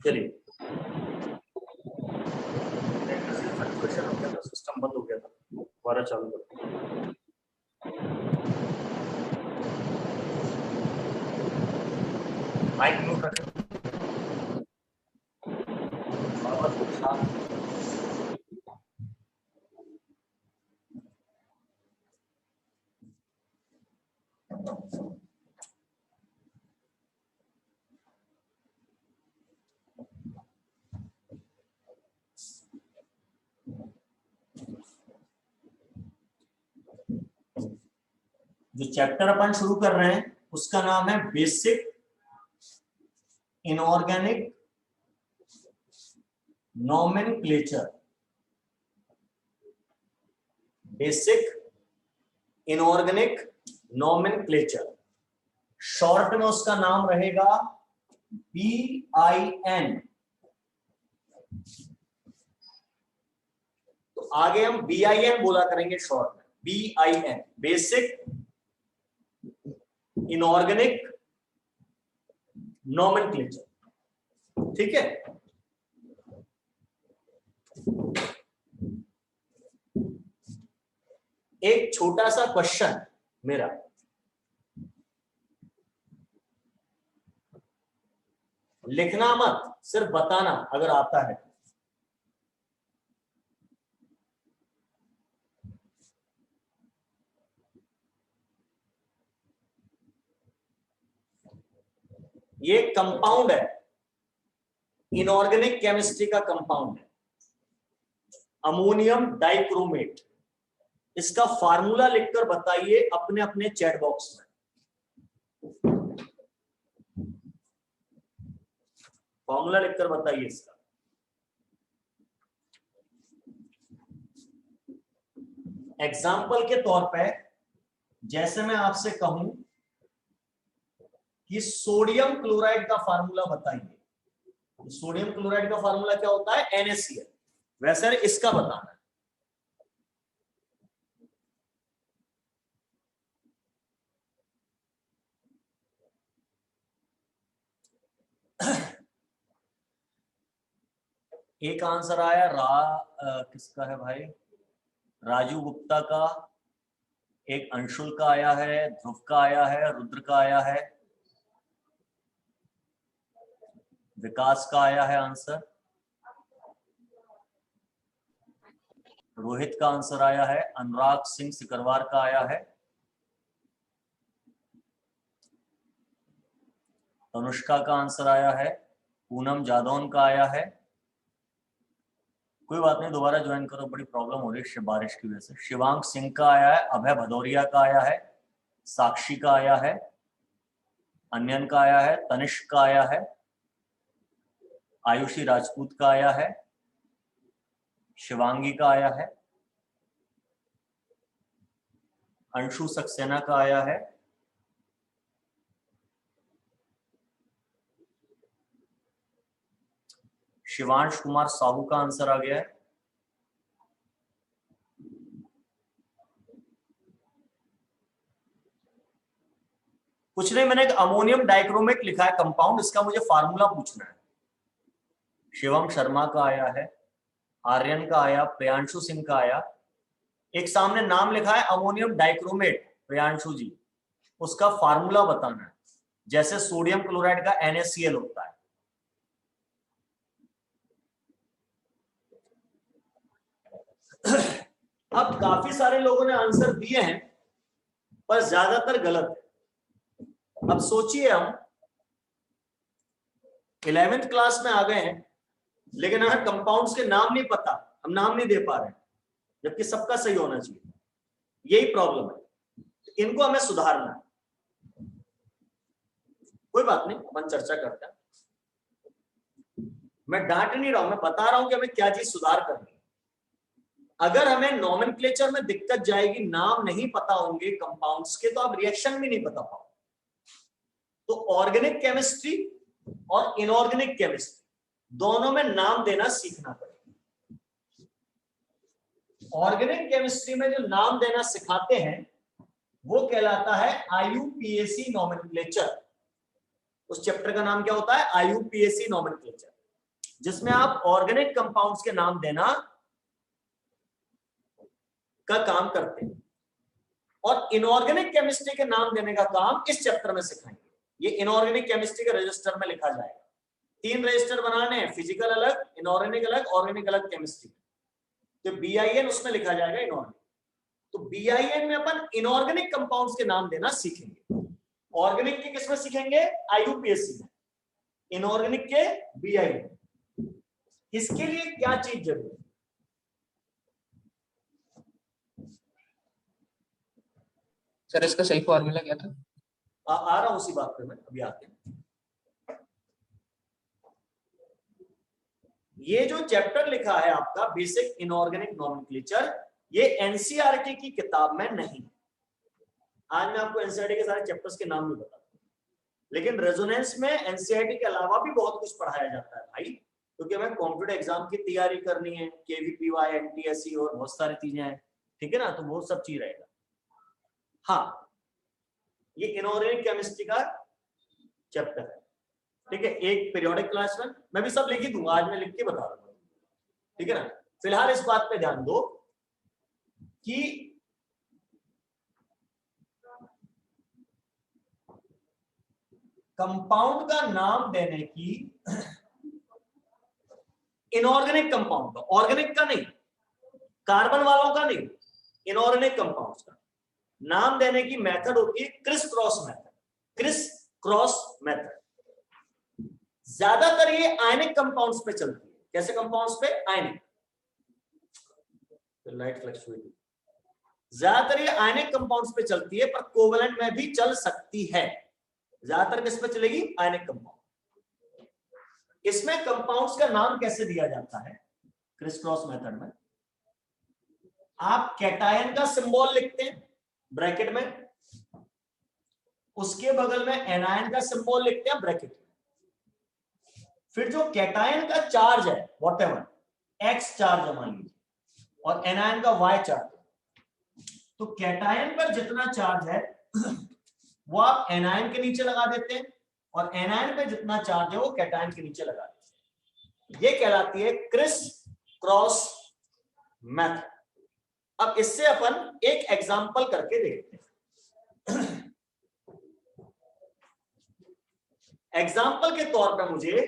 चलिए, फ्लक्चुएशन हो गया था, सिस्टम बंद हो गया था, दोबारा चालू कर। माइक म्यूट रखें। जो चैप्टर अपन शुरू कर रहे हैं उसका नाम है basic inorganic nomenclature. Basic inorganic nomenclature, short में उसका नाम रहेगा BIN। तो आगे हम BIN बोला करेंगे शॉर्ट में, BIN, बेसिक इनऑर्गेनिक नोमेनक्लेचर। ठीक है, एक छोटा सा क्वेश्चन मेरा, लिखना मत, सिर्फ बताना अगर आता है। ये कंपाउंड है, इनऑर्गेनिक केमिस्ट्री का कंपाउंड है, अमोनियम डाइक्रोमेट। इसका फार्मूला लिखकर बताइए अपने अपने चैट बॉक्स में। फॉर्मूला लिखकर बताइए इसका। एग्जाम्पल के तौर पे जैसे मैं आपसे कहूं कि सोडियम क्लोराइड का फार्मूला बताइए, सोडियम क्लोराइड का फार्मूला क्या होता है? NaCl। वैसे इसका बताना है। एक आंसर आया किसका है भाई? राजू गुप्ता का, एक अंशुल का आया है, ध्रुव का आया है, रुद्र का आया है, विकास का आया है आंसर, रोहित का आंसर आया है, अनुराग सिंह सिकरवार का आया है, तनुष्का का आंसर आया है, पूनम जादौन का आया है। कोई बात नहीं, दोबारा ज्वाइन करो, बड़ी प्रॉब्लम हो रही है बारिश की वजह से। शिवांग सिंह का आया है, अभय भदौरिया का आया है, साक्षी का आया है, अन्यन का आया है, तनिष्क का आया है, आयुषी राजपूत का आया है, शिवांगी का आया है, अंशु सक्सेना का आया है, शिवांश कुमार साहू का आंसर आ गया है, कुछ नहीं, मैंने एक अमोनियम डाइक्रोमेट लिखा है कंपाउंड, इसका मुझे फार्मूला पूछना है। शिवम शर्मा का आया है, आर्यन का आया, प्रियांशु सिंह का आया, एक सामने नाम लिखा है अमोनियम डाइक्रोमेट, प्रियांशु जी, उसका फार्मूला बताना है, जैसे सोडियम क्लोराइड का NaCl होता है। अब काफी सारे लोगों ने आंसर दिए हैं पर ज्यादातर गलत है। अब सोचिए, हम 11th क्लास में आ गए हैं लेकिन हमें कंपाउंड्स के नाम नहीं पता, हम नाम नहीं दे पा रहे हैं, जबकि सबका सही होना चाहिए। यही प्रॉब्लम है, इनको हमें सुधारना है। कोई बात नहीं, अपन चर्चा करते हैं। मैं डांट नहीं रहा हूं, मैं बता रहा हूं कि हमें क्या चीज सुधार करनी है। अगर हमें नोमेनक्लेचर में दिक्कत जाएगी, नाम नहीं पता होंगे कंपाउंड्स के, तो आप रिएक्शन भी नहीं बता पाओ। तो ऑर्गेनिक केमिस्ट्री और इनऑर्गेनिक केमिस्ट्री दोनों में नाम देना सीखना पड़ेगा। ऑर्गेनिक केमिस्ट्री में जो नाम देना सिखाते हैं वो कहलाता है IUPAC नोमेनक्लेचर। उस चैप्टर का नाम क्या होता है? IUPAC nomenclature. जिसमें आप ऑर्गेनिक कंपाउंड्स के नाम देना का काम करते हैं, और इनऑर्गेनिक केमिस्ट्री के नाम देने का काम इस चैप्टर में सिखाएंगे। ये इनऑर्गेनिक केमिस्ट्री के रजिस्टर में लिखा जाएगा। 3 रजिस्टर बनाने हैं, फिजिकल अलग, इनऑर्गेनिक अलग, ऑर्गेनिक अलग केमिस्ट्री। तो BIN उसमें लिखा जाएगा इनऑर्गेनिक। तो BIN में अपन इनऑर्गेनिक कंपाउंड्स के नाम देना सीखेंगे। ऑर्गेनिक के किसमें सीखेंगे? IUPAC में। इनऑर्गेनिक के BIN। इसके लिए क्या चीज जरूरी है? सर इसका सही फॉर्मूला क्या था? आ रहा हूं उसी बात पे मैं अभी आके। ये जो चैप्टर लिखा है आपका बेसिक इनऑर्गेनिक नॉमेनक्लेचर, ये NCERT की किताब में नहीं। आज मैं आपको NCERT के सारे चैप्टर्स के नाम भी बता दूं, लेकिन रेजोनेंस में NCERT के अलावा भी बहुत कुछ पढ़ाया जाता है भाई, क्योंकि हमें कॉम्पिटिटिव एग्जाम की तैयारी करनी है, KVPY, NTSE और बहुत सारी चीजें हैं, ठीक है ना, तो वो सब चीज रहेगा। हाँ, ये इनऑर्गेनिक केमिस्ट्री का चैप्टर है, ठीक है। एक पीरियोडिक क्लास में मैं भी सब लिख ही दूंगा, आज मैं लिख के बता दूंगा, ठीक है ना। फिलहाल इस बात पे ध्यान दो कि कंपाउंड का नाम देने की, इनऑर्गेनिक कंपाउंड का, ऑर्गेनिक का नहीं, कार्बन वालों का नहीं, इनऑर्गेनिक कंपाउंड्स का नाम देने की मेथड होती है Chris cross method. Chris cross method ज्यादातर ये आयनिक कंपाउंड्स पे चलती है। कैसे कंपाउंड्स पे? आयनिक। लाइट फ्लक्चुएटिंग, ज्यादातर ये आयनिक कंपाउंड्स पे चलती है, पर कोवेलेंट में भी चल सकती है। ज्यादातर किस पे चलेगी? Ionic compound. इसमें कंपाउंड्स का नाम कैसे दिया जाता है क्रिस क्रॉस मेथड में? आप कैटायन का सिंबल लिखते हैं ब्रैकेट में, उसके बगल में एनायन का सिंबल लिखते हैं ब्रैकेट में, फिर जो कैटायन का चार्ज है व्हाटएवर, X चार्ज मान लीजिए, और एनायन का Y चार्ज, तो कैटायन पर जितना चार्ज है वो आप एनायन के नीचे लगा देते हैं, और एनायन पे जितना चार्ज है वो कैटायन के नीचे लगा देते हैं। ये कहलाती है क्रिस क्रॉस मेथड। अब इससे अपन एक एग्जांपल करके देखते हैं। एग्जांपल के तौर पर मुझे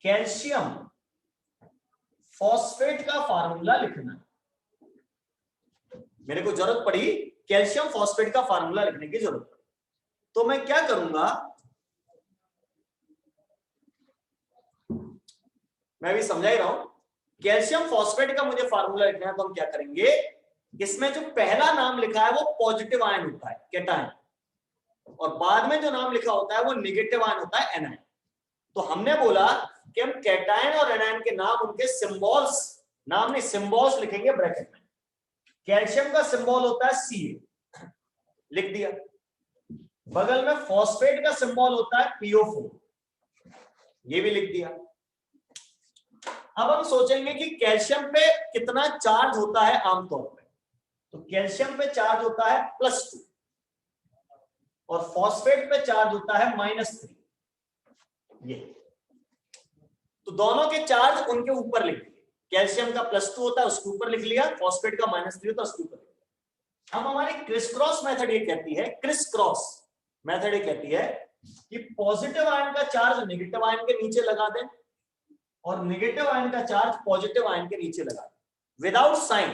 कैल्शियम फॉस्फेट का फार्मूला लिखना है। मेरे को जरूरत पड़ी कैल्शियम फॉस्फेट का फार्मूला लिखने की जरूरत पड़ी, तो मैं क्या करूंगा, मैं भी समझा ही रहा हूं। कैल्शियम फॉस्फेट का मुझे फार्मूला लिखना है, तो हम क्या करेंगे, इसमें जो पहला नाम लिखा है वो पॉजिटिव आयन होता है कैटायन, और बाद में जो नाम लिखा होता है वो नेगेटिव आयन होता है एनायन। तो हमने बोला कि हम कैटायन और एनायन के नाम, उनके सिंबल्स, नाम नहीं सिंबल्स लिखेंगे ब्रैकेट में। कैल्शियम का सिंबल होता है Ca, लिख दिया। बगल में फॉस्फेट का सिंबल होता है PO4, ये भी लिख दिया। अब हम सोचेंगे कि कैल्शियम पे कितना चार्ज होता है आमतौर पे, तो कैल्शियम पे चार्ज होता है +2 और फॉस्फेट पे चार्ज होता है -3। ये तो दोनों के चार्ज उनके ऊपर लिख दिए। कैल्शियम का +2 होता है उसके ऊपर लिख लिया, फॉस्फेट का -3 होता है उसके ऊपर लिख लिया। अब हमारी क्रिस क्रॉस मेथड ये कहती है, क्रिस क्रॉस मेथड ये कहती है कि पॉजिटिव आयन का चार्ज नेगेटिव आयन के नीचे लगा दें और नेगेटिव आयन का चार्ज पॉजिटिव आयन के नीचे लगा दें विदाउट साइन।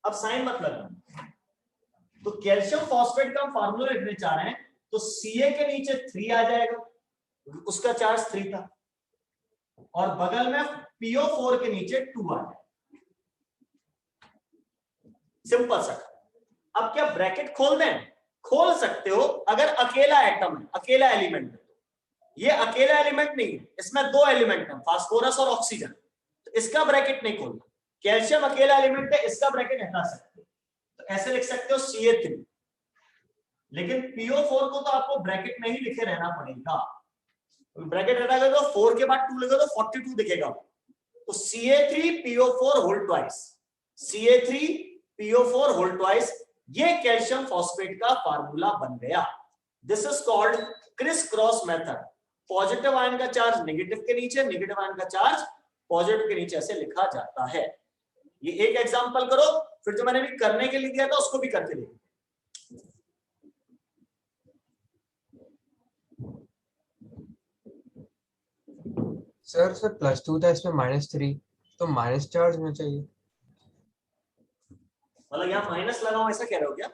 अब साइन मत लगाना। तो कैल्शियम फॉस्फेट का हम फार्मूला लिखने चाह रहे हैं, तो Ca के नीचे 3 आ जाएगा, उसका चार्ज 3 था, और बगल में PO4 के नीचे 2 आ जाएगा। सिंपल सा। अब क्या ब्रैकेट खोल दें? खोल सकते हो अगर अकेला एटम है, अकेला एलिमेंट है। ये अकेला एलिमेंट नहीं है, इसमें 2 एलिमेंट हैं, फास्फोरस और ऑक्सीजन, तो इसका ब्रैकेट नहीं खोलना। कैल्शियम अकेला एलिमेंट है, इसका ब्रैकेट हटा सकते हो, तो ऐसे लिख सकते हो Ca3। लेकिन PO4 को तो आपको ब्रैकेट में ही लिखे रहना पड़ेगा। ब्रैकेट हटाकर तो 4 के बाद 2 लिखो तो 42 दिखेगा। तो Ca3PO4 whole twice, Ca3PO4 whole twice, ये कैल्शियम फॉस्फेट का फार्मूला बन गया। This is called criss cross method positive ion का चार्ज नेगेटिव के नीचे, नेगेटिव आयन का चार्ज पॉजिटिव के नीचे ऐसे लिखा जाता है। ये एक एग्जांपल करो, फिर जो मैंने भी करने के लिए दिया था उसको भी करके देखो। सर +2 था, इसमें -3, तो माइनस चार्ज होना चाहिए। मतलब यहाँ माइनस लगाओ ऐसा कह रहे हो क्या?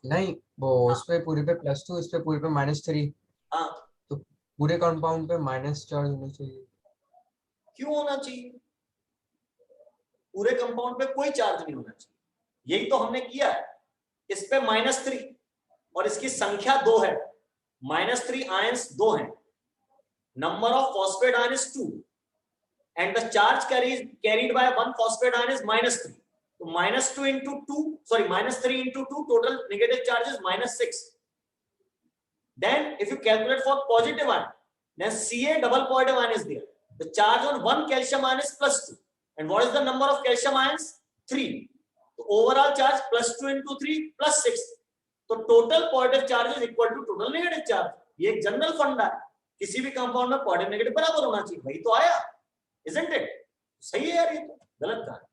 नहीं, वो उस पे पूरे पे +2, इस पे पूरे पे -3, हाँ, तो पूरे कंपाउंड पे माइनस चार्ज होना चाहिए। क्यों होना चाहिए? पूरे कंपाउंड पे कोई चार्ज नहीं होना चाहिए, यही तो हमने किया है। इस पे -3 और इसकी संख्या 2 है, -3 आयंस 2 हैं, number of phosphate ion is 2 and the charge carried by one phosphate ion is -3, तो -2 into 2, sorry, -3 into 2, total negative charge is -6. Then if you calculate for positive ion, then Ca double positive ion is there. The charge on one calcium ion is +2. And what is the number of calcium ions? 3. So overall charge +2 into 3 +6. So total positive charge is equal to total negative charge. ये एक general फंडा है, किसी भी compound में positive negative बराबर होना चाहिए, वही तो आया, isn't it? सही है यार, ये तो गलत था।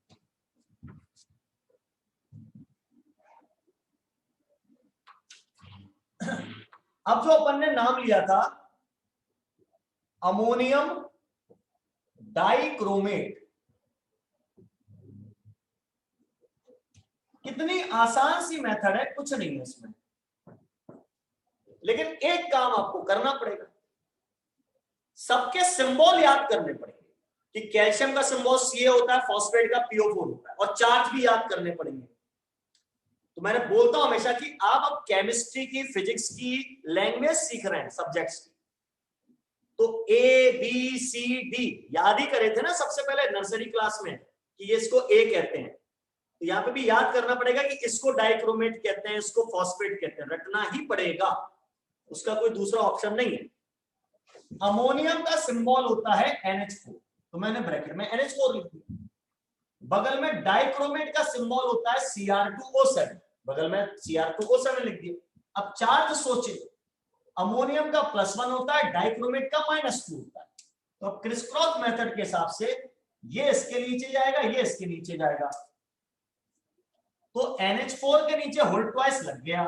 अब जो अपन ने नाम लिया था अमोनियम डाइक्रोमेट, कितनी आसान सी मेथड है, कुछ नहीं है इसमें, लेकिन एक काम आपको करना पड़ेगा, सबके सिंबल याद करने पड़ेंगे कि कैल्शियम का सिंबल Ca होता है, फॉस्फेट का PO4 होता है, और चार्ज भी याद करने पड़ेंगे। तो मैंने बोलता हूं हमेशा कि आप अब केमिस्ट्री की, फिजिक्स की लैंग्वेज सीख रहे हैं, सब्जेक्ट्स की, तो ABCD याद ही करे थे ना सबसे पहले नर्सरी क्लास में कि ये इसको A कहते हैं, तो यहाँ पे भी याद करना पड़ेगा कि इसको डाइक्रोमेट कहते हैं, इसको फॉस्फेट कहते हैं, रटना ही पड़ेगा, उसका कोई दूसरा ऑप्शन नहीं है। अमोनियम का सिंबल होता है NH4, तो मैंने ब्रैकेट में NH4 लिख दिया, बगल में डाइक्रोमेट का सिंबल होता है Cr2O7, बगल में Cr2O7 लिख दिया। अब चार्ज सोचे, अमोनियम का +1 होता है, डाइक्रोमेट का -2 होता है, तो क्रिस क्रॉस मेथड के हिसाब से ये इसके नीचे जाएगा, ये इसके नीचे जाएगा, तो NH4 के नीचे होल ट्वाइस लग गया,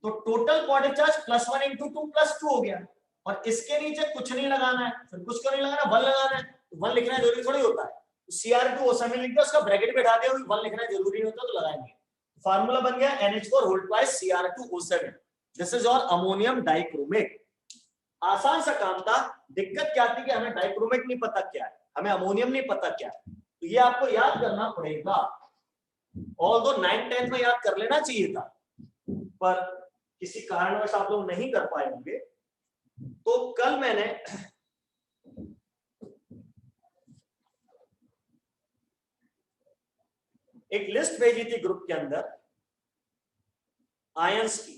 तो टोटल पॉजिटिव चार्ज +1 into 2 +2 हो गया, और इसके नीचे कुछ नहीं लगाना है, फिर कुछ को नहीं लगाना, 1 लगाना है, तो 1 लिखना जरूरी थोड़ी होता है, तो Cr2O7 लिख दिया, उसका ब्रैकेट बैठा दिया, 1 लिखना जरूरी नहीं होता, तो लगाएंगे, फार्मूला बन गया NH4 whole twice Cr2O7, this is your ammonium dichromate. आसान सा काम था, दिक्कत क्या थी कि हमें डाइक्रोमेट नहीं पता क्या है, हमें अमोनियम नहीं पता क्या है, तो ये आपको याद करना पड़ेगा, ऑल्दो 9th-10th में याद कर लेना चाहिए था, पर किसी कारणवश आप लोग नहीं कर पाए होंगे। तो कल मैंने एक लिस्ट भेजी थी ग्रुप के अंदर आयंस की।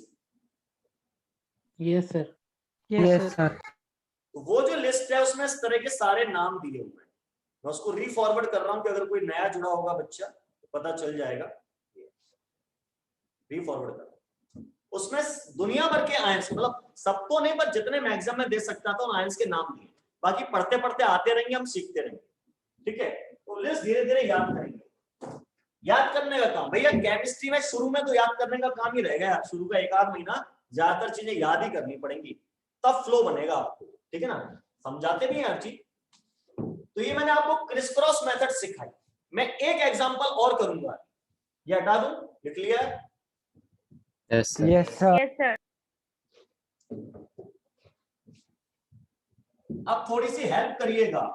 Yes sir. तो वो जो लिस्ट है उसमें इस तरह के सारे नाम दिए हुए हैं, मैं उसको रीफॉरवर्ड कर रहा हूं कि अगर कोई नया जुड़ा होगा बच्चा तो पता चल जाएगा, रीफॉरवर्ड कर। उसमें दुनिया भर के आयंस, मतलब सब तो नहीं पर जितने मैक्सिमम में दे सकता था उन आयंस के नाम दिए, बाकी पढ़ते पढ़ते आते रहेंगे, हम सीखते रहेंगे, ठीक है। तो लिस्ट धीरे धीरे याद करेंगे, याद करने का काम भैया केमिस्ट्री में शुरू में तो याद करने का काम ही रहेगा यार, शुरू का 1 आध महीना ज्यादातर चीजें याद ही करनी पड़ेंगी, तब फ्लो बनेगा आपको, ठीक है ना, समझाते भी हैं हर चीज। तो ये मैंने आपको क्रिस क्रॉस मेथड सिखाई, मैं एक एग्जांपल और करूंगा, ये हटा दूं, लिख लिया? Yes sir. अब थोड़ी सी हेल्प करिएगा,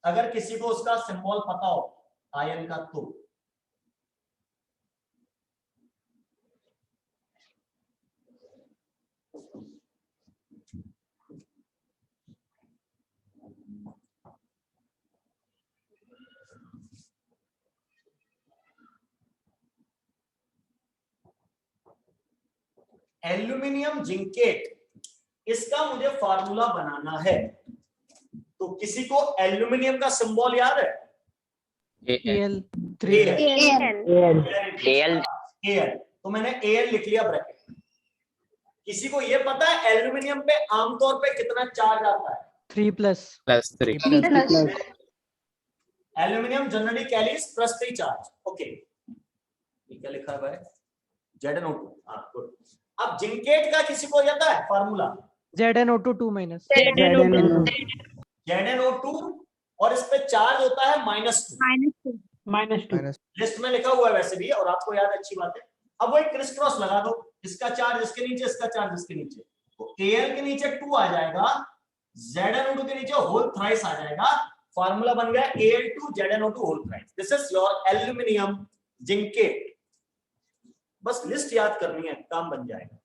अगर किसी को उसका सिंबल पता हो आयन का तो। एल्यूमिनियम जिंकेट, इसका मुझे फार्मूला बनाना है, तो किसी को एल्यूमिनियम का सिंबल याद है? Al। तो मैंने Al लिख लिया ब्रैकेट, किसी को ये पता है एल्यूमिनियम पे आमतौर पे कितना चार्ज आता है? 3 plus. +3 aluminium generally carries +3 charge. Okay, ये क्या लिखा है भाई? ZnO2। हाँ गुड। अब जिंकेट का किसी को आता है फार्मूला? ZnO2 2 minus. ZnO2 और इस पे चार्ज होता है -2। लिस्ट में लिखा हुआ है वैसे भी, और आपको याद है, अच्छी बात है। अब वो एक क्रिस क्रॉस लगा दो, इसका चार्ज इसके नीचे, इसका चार्ज इसके नीचे, तो Al के नीचे 2 आ जाएगा, ZnO2 के नीचे होल थ्राइस आ जाएगा। फार्मूला बन गया Al2 ZnO2 whole thrice. This is your aluminium zincate. बस लिस्ट याद करनी है, काम बन जाएगा।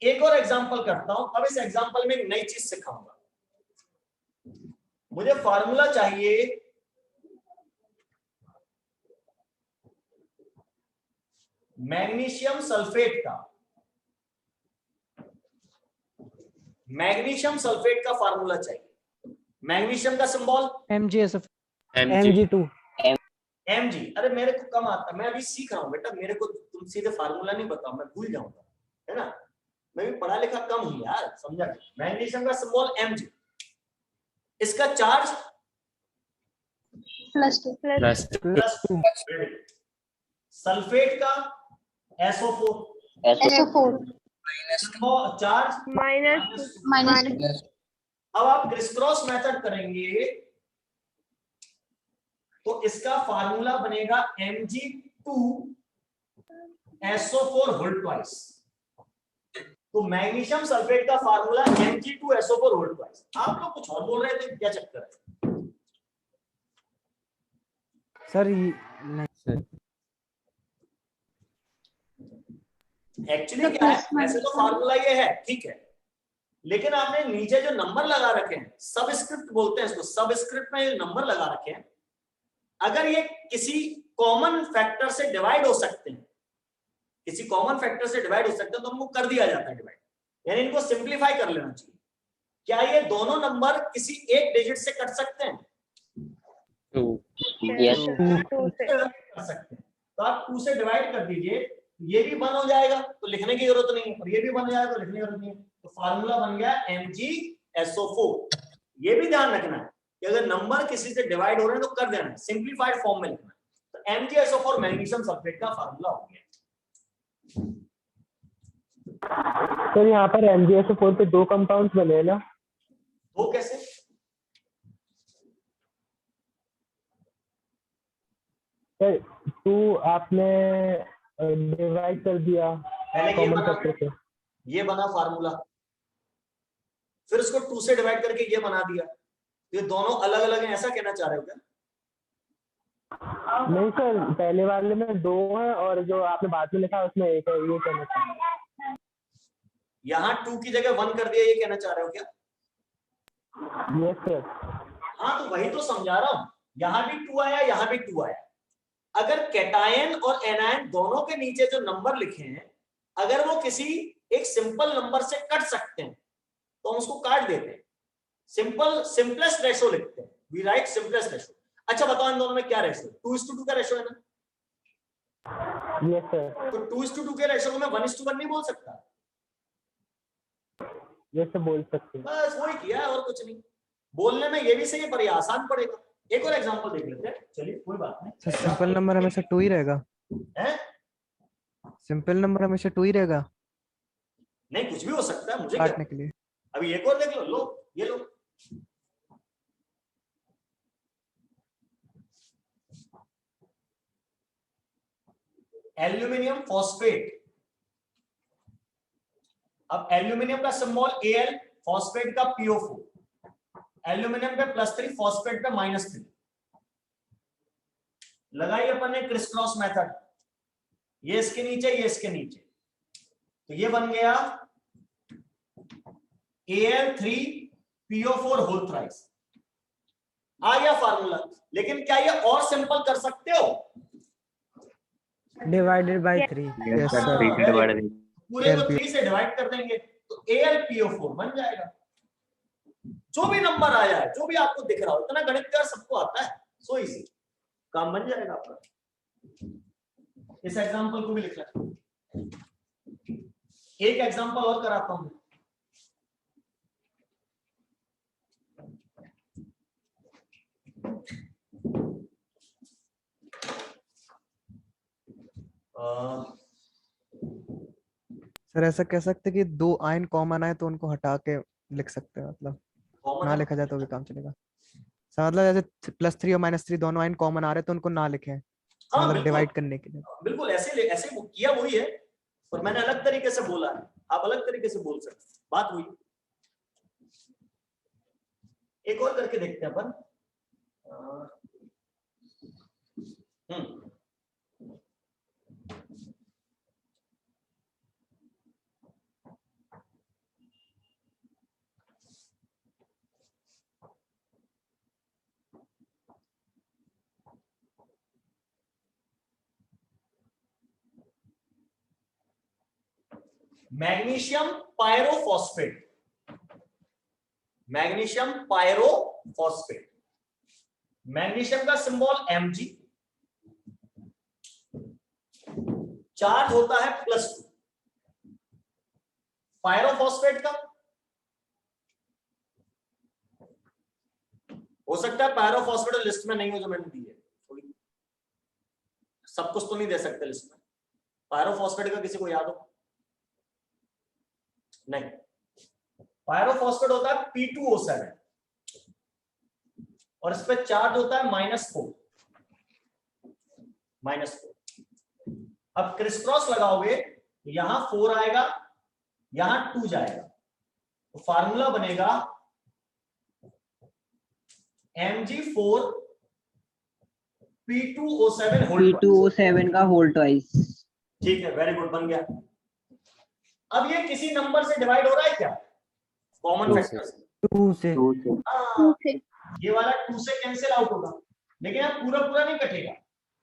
एक और एग्जांपल करता हूं। अब इस एग्जांपल में एक नई चीज सिखाऊंगा। मुझे फार्मूला चाहिए मैग्नीशियम सल्फेट का। मैग्नीशियम सल्फेट का फार्मूला चाहिए। मैग्नीशियम का सिंबल MgSO4. Mg2। Mg। अरे मेरे को कम आता, मैं अभी सीख रहा हूं बेटा, मेरे को तुम सीधे फार्मूला नहीं बताओ, मैं भूल जाऊंगा, है ना। मैं भी पढ़ा लिखा कम हूं यार, समझा। मैग्नीशियम का सिंबल Mg, इसका चार्ज +2। सल्फेट का SO4 चार्ज -2। अब आप क्रिस क्रॉस मेथड करेंगे तो इसका फार्मूला बनेगा Mg2SO4 होल ट्वाइस। तो मैग्नीशियम सल्फेट का फार्मूला Mg2SO4 होल ट्वाइस। आप लोग कुछ और बोल रहे थे, क्या चक्कर है? Sir, एक्चुअली क्या है, वैसे तो फार्मूला ये है, ठीक है, लेकिन आपने नीचे जो नंबर लगा रखे हैं, सबस्क्रिप्ट बोलते हैं इसको, सबस्क्रिप्ट में जो नंबर लगा रखे हैं, अगर ये किसी कॉमन फैक्टर से डिवाइड हो सकते हैं, किसी कॉमन फैक्टर से डिवाइड हो सकते हैं, तो हमको कर दिया जाता है डिवाइड, यानी इनको सिंप्लीफाई कर लेना चाहिए। क्या ये दोनों नंबर किसी एक डिजिट से कट सकते हैं? 2 कर सकते हैं। तो आप 2 से डिवाइड कर दीजिए, ये भी 1 हो जाएगा तो लिखने की जरूरत नहीं है, और ये भी 1 हो जाएगा तो लिखने की जरूरत नहीं है। तो फार्मूला बन गया MgSO4। ये भी ध्यान रखना है कि अगर नंबर किसी से डिवाइड हो रहे हैं तो कर देना है, सिंप्लीफाइड फॉर्म में लिखना है। तो MgSO4 मैग्नीशियम सल्फेट का फार्मूला हो गया। तो यहाँ पर MgSO4 पे 2 कंपाउंड्स बने हैं ना? वो कैसे? सर 2 आपने डिवाइड कर दिया कॉमन फैक्टर से, ये बना फार्मूला, फिर उसको 2 से डिवाइड करके ये बना दिया। ये दोनों अलग अलग हैं, ऐसा कहना चाह रहे हो क्या? नहीं सर, पहले वाले में 2 है और जो आपने बाद में लिखा उसमें 1 है, ये कहना चाह रहे हैं। यहाँ 2 की जगह 1 कर दिया, ये कहना चाह रहे हो क्या? Yes sir. हाँ तो वही तो समझा रहा हूं, यहाँ भी 2 आया, यहाँ भी 2 आया। अगर कैटायन और एनायन दोनों के नीचे जो नंबर लिखे हैं, अगर वो किसी एक सिंपल नंबर से कट सकते हैं तो हम उसको काट देते हैं, सिंपलेस्ट रेशो लिखते हैं, वी राइट सिंपलेस्ट रेशो। अच्छा बताओ इन दोनों में क्या रेशो है? 2:2 का रेशो है ना? Yes sir. तो 2:2 के रेशो को मैं 1:1 नहीं बोल सकता? ये सब बोल सकते हैं। बस वही किया है और कुछ नहीं। बोलने में ये भी सही है पर ये आसान पड़ेगा। एक और एग्जांपल देख लेते हैं, चलिए कोई बात नहीं। सर सिंपल नंबर हमेशा 2 ही रहेगा। हैं? सिंपल नंबर हमेशा 2 ही रहेगा नहीं, कुछ भी हो सकता है, मुझे क्या? काटने के लिए। अभी एक और देख लो, लो ये लो, एल्यूमिनियम फॉस्फेट। अब एल्यूमिनियम का सिंबल Al, फॉस्फेट का PO4, एल्यूमिनियम पे +3, फॉस्फेट पे -3। लगाई अपन ने क्रिस क्रॉस मेथड, ये इसके नीचे, ये इसके नीचे, तो ये बन गया Al3PO4 होल थ्राइस। आ गया फार्मूला। लेकिन क्या ये और सिंपल कर सकते हो? Divided by 3। Yes sir. पूरे को 3 से डिवाइड कर देंगे तो AlPO4 बन जाएगा। जो भी नंबर आया है, जो भी आपको दिख रहा हो, इतना गणित का सबको आता है, सो इजी, काम बन जाएगा आपका। इस एग्जांपल को भी लिख लें। एक एग्जांपल और कराता हूं। सर ऐसा कह सकते कि दो आयन कॉमन आए तो उनको हटा के लिख सकते हैं, मतलब कॉमन ना लिखा जाए तो भी काम चलेगा। सर मतलब जैसे +3 और -3 दोनों आयन कॉमन आ रहे हैं तो उनको ना लिखें, हाँ मतलब बिल्कुल डिवाइड करने के लिए। बिल्कुल, ऐसे किया वही है, पर मैंने अलग तरीके से बोला है, आप अलग तरीके से बोल सकते हैं, बात हुई। एक और करके देखते हैं अपन। हम्म magnesium pyrophosphate, magnesium pyrophosphate, magnesium का सिंबल Mg, चार्ज होता है +2। पायरोफॉस्फेट का हो सकता है पायरोफॉस्फेट लिस्ट में नहीं हो जो मैंने दी है, सब कुछ तो नहीं दे सकते लिस्ट में। पायरोफॉस्फेट का किसी को याद हो? नहीं, पायरोफॉस्फेट होता है P2O7 और इस पे चार्ज होता है -4। अब क्रिस क्रॉस लगाओगे तो यहां 4 आएगा, यहां 2 जाएगा, तो फार्मूला बनेगा Mg4 P2O7 P2O7 का होल ट्वाइस। ठीक है, वेरी गुड, बन गया। अब ये किसी नंबर से डिवाइड हो रहा है क्या? कॉमन फैक्टर से। 2 से। ये वाला 2 से कैंसिल आउट होगा, लेकिन अब पूरा नहीं कटेगा।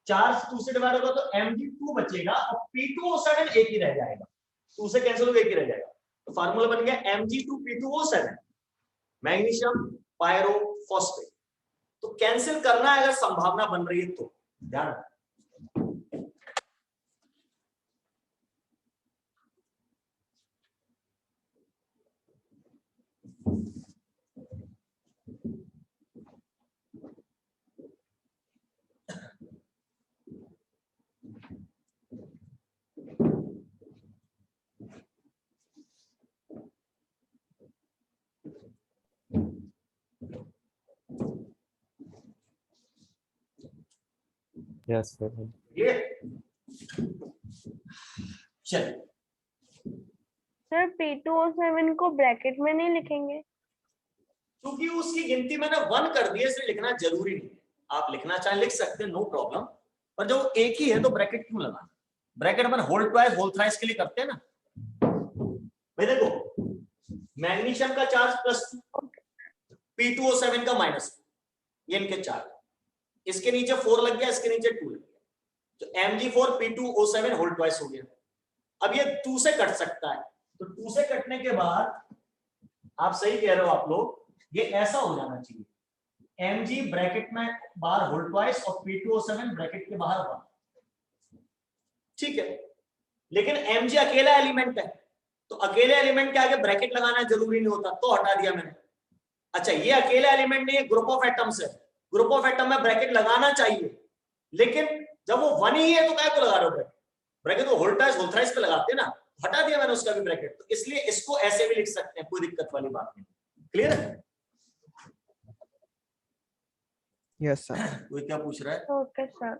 चार्ज 2 से डिवाइड होगा तो Mg2 बचेगा और P2O7 एक ही रह जाएगा, 2 से कैंसिल होकर एक ही रह जाएगा। तो फार्मूला बन गया Mg2 P2O7 मैग्नीशियम पायरोफॉस्फेट। तो कैंसिल करना है अगर संभावना बन रही है तो ध्यान रखना। Yes, sir. ये चलिए, सर P2O7 को ब्रैकेट में नहीं लिखेंगे? क्योंकि उसकी गिनती मैंने 1 कर दी है इसलिए लिखना जरूरी नहीं है। आप लिखना चाहे लिख सकते हैं, नो प्रॉब्लम, पर जब एक ही है तो ब्रैकेट क्यों लगाना? ब्रैकेट अपन होल ट्वाइस होल थ्राइस के लिए करते हैं ना भाई। देखो मैग्नीशियम का चार्ज +2, P2O7 का -2, ये इनके चार्ज, इसके नीचे 4 लग गया, इसके नीचे 2 लग गया, तो Mg4 P2O7 होल ट्वाइस हो गया। अब ये 2 से कट सकता है, तो 2 से कटने के बाद आप सही कह रहे हो आप लोग, ये ऐसा हो जाना चाहिए Mg ब्रैकेट में बाहर होल ट्वाइस और P2O7 ब्रैकेट के बाहर 1, ठीक है। लेकिन Mg अकेला एलिमेंट है, तो अकेले एलिमेंट के आगे ब्रैकेट लगाना जरूरी नहीं होता, तो हटा दिया मैंने। अच्छा, ये अकेला एलिमेंट नहीं है, ग्रुप ऑफ एटम्स है, ग्रुप ऑफ एटम में ब्रैकेट लगाना चाहिए, लेकिन जब वो 1 ही है तो क्या को लगा रहे हो ब्रैकेट? ब्रैकेट तो होल ट्वाइस होल थ्राइस पे लगाते हैं ना, हटा दिया मैंने उसका भी ब्रैकेट, तो इसलिए इसको ऐसे भी लिख सकते हैं, कोई दिक्कत वाली बात नहीं। क्लियर है? Yes sir. कोई क्या पूछ रहा है? Okay sir.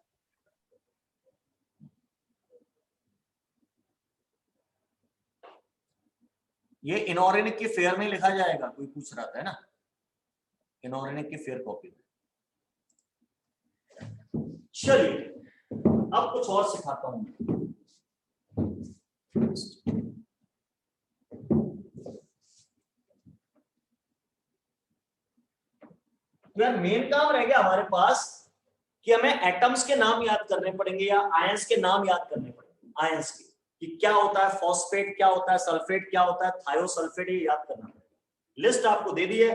ये इनऑर्गेनिक की फेयर में लिखा जाएगा, कोई पूछ रहा था है ना, इनऑर्गेनिक की फेयर कॉपी में। चलिए अब कुछ और सिखाता हूं। तो यार मेन काम रह गया हमारे पास कि हमें एटम्स के नाम याद करने पड़ेंगे या आयंस के नाम याद करने पड़ेंगे, आयंस के, कि क्या होता है फॉस्फेट, क्या होता है सल्फेट, क्या होता है थायोसल्फेट, ये याद करना पड़ेगा। लिस्ट आपको दे दी है,